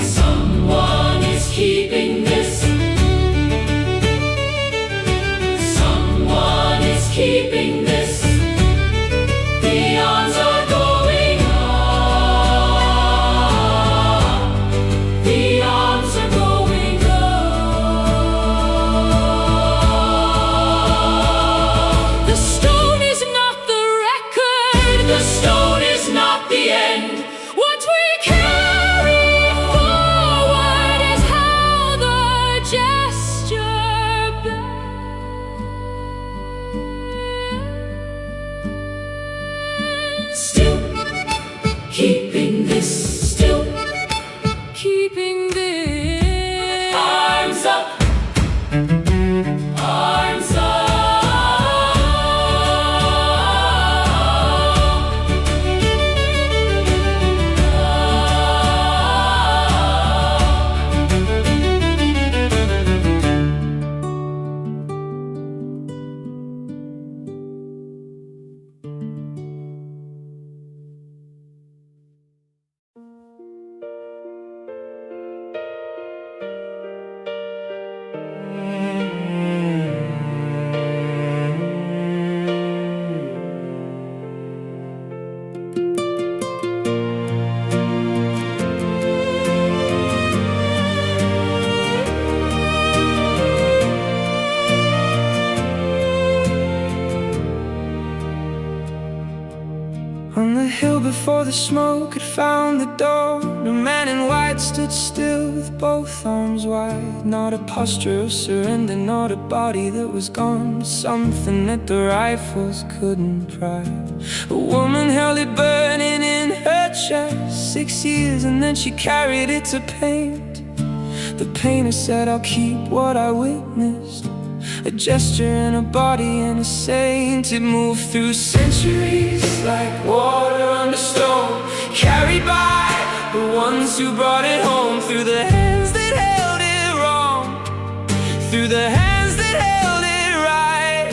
Someone is keeping this. Someone is keeping this. The arms are going up. The arms are going up. The stone is not the record. The stone is not the end. What we carry forward is how the gesture bends. Still keeping this. Still keeping this. Arms up. Arms up. On the hill before the smoke had found the door, the man in white stood still with both arms wide. Not a posture of surrender, not a body that was gone, something that the rifles couldn't pry. A woman held it burning in her chest, 6 years, and then she carried it to paint. The painter said, I'll keep what I witnessed, a gesture and a body and a saint. It moved through centuries like water under stone, carried by the ones who brought it home. Through the hands that held it wrong, through the hands that held it right,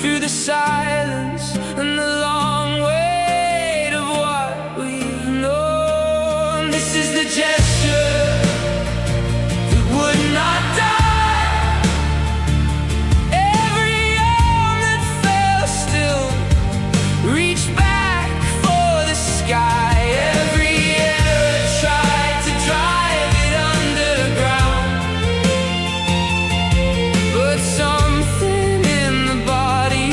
through the silence and the long wait of what we've known. This is the gesture that would not die. Reach back for the sky. Every error tried to drive it underground, but something in the body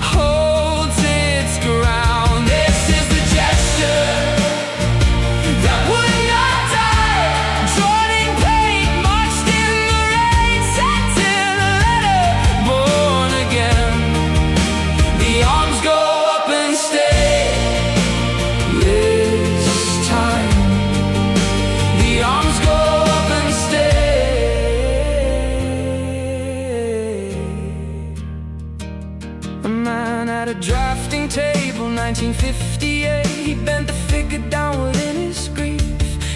holds its ground. This is the gesture that would not die. Drawn in paint, marched in the rain, sent in a letter, born again. The arms go up and stay. This time, the arms go up and stay. A man at a drafting table, 1958. He bent the figure down within his grief.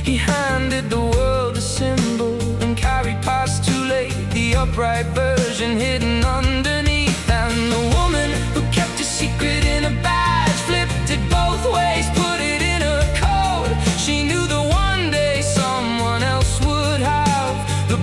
He handed the world a symbol and carried past too late the upright version hidden underneath. And the woman who kept a secret in a badge flipped it both ways, put it in her code. She knew that one day someone else would have the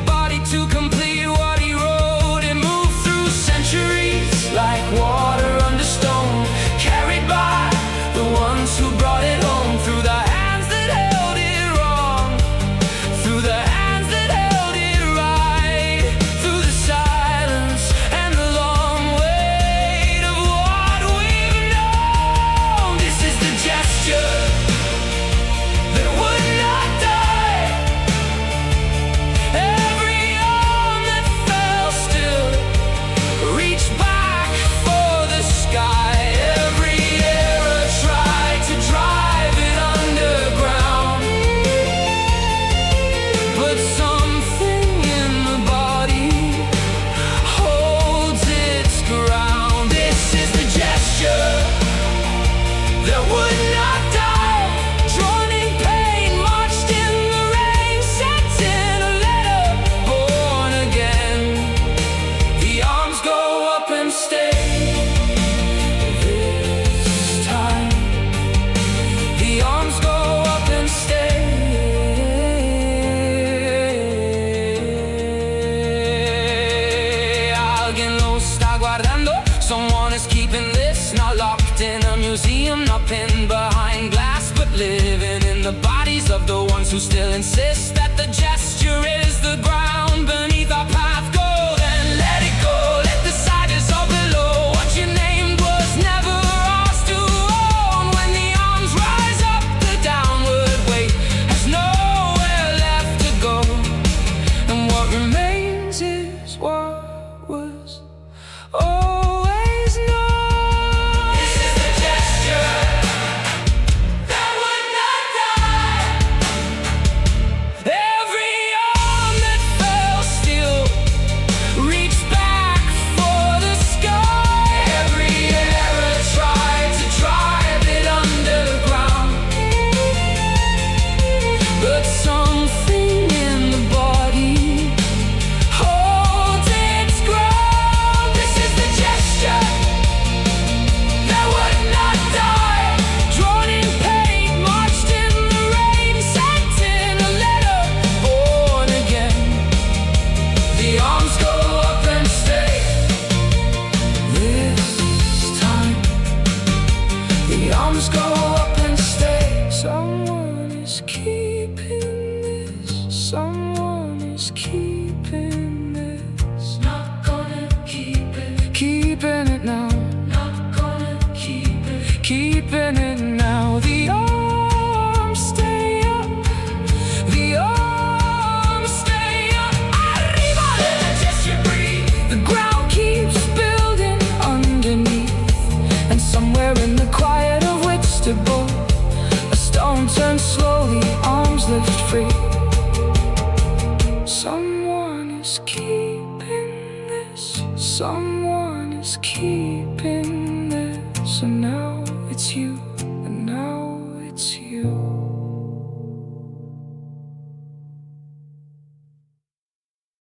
who still insist that the gesture is the ground beneath our path. Go, then let it go. Let the siders all below. What you named was never ours to own. When the arms rise up, the downward weight has nowhere left to go. And what remains is what was always known. This is the gesture that would not die. Every arm that fell still reached back for the sky. Every error tried to drive it underground. But something in the body holds its ground. This is the gesture that would not die. Drawn in paint, marched in the rain, sent in a letter, born again. The arms go up and stay. This time, the arms go up and stay. Someone is keeping this. Someone is keeping this. Not gonna keep it. Keeping it now. Not gonna keep it. Keeping it now. The arms stay up. The arms stay up. Arriba! Let the gesture breathe. The ground keeps building underneath. And somewhere in the quiet of Whitstable, a stone turns slowly, arms lift free. Someone is keeping this. Someone is keeping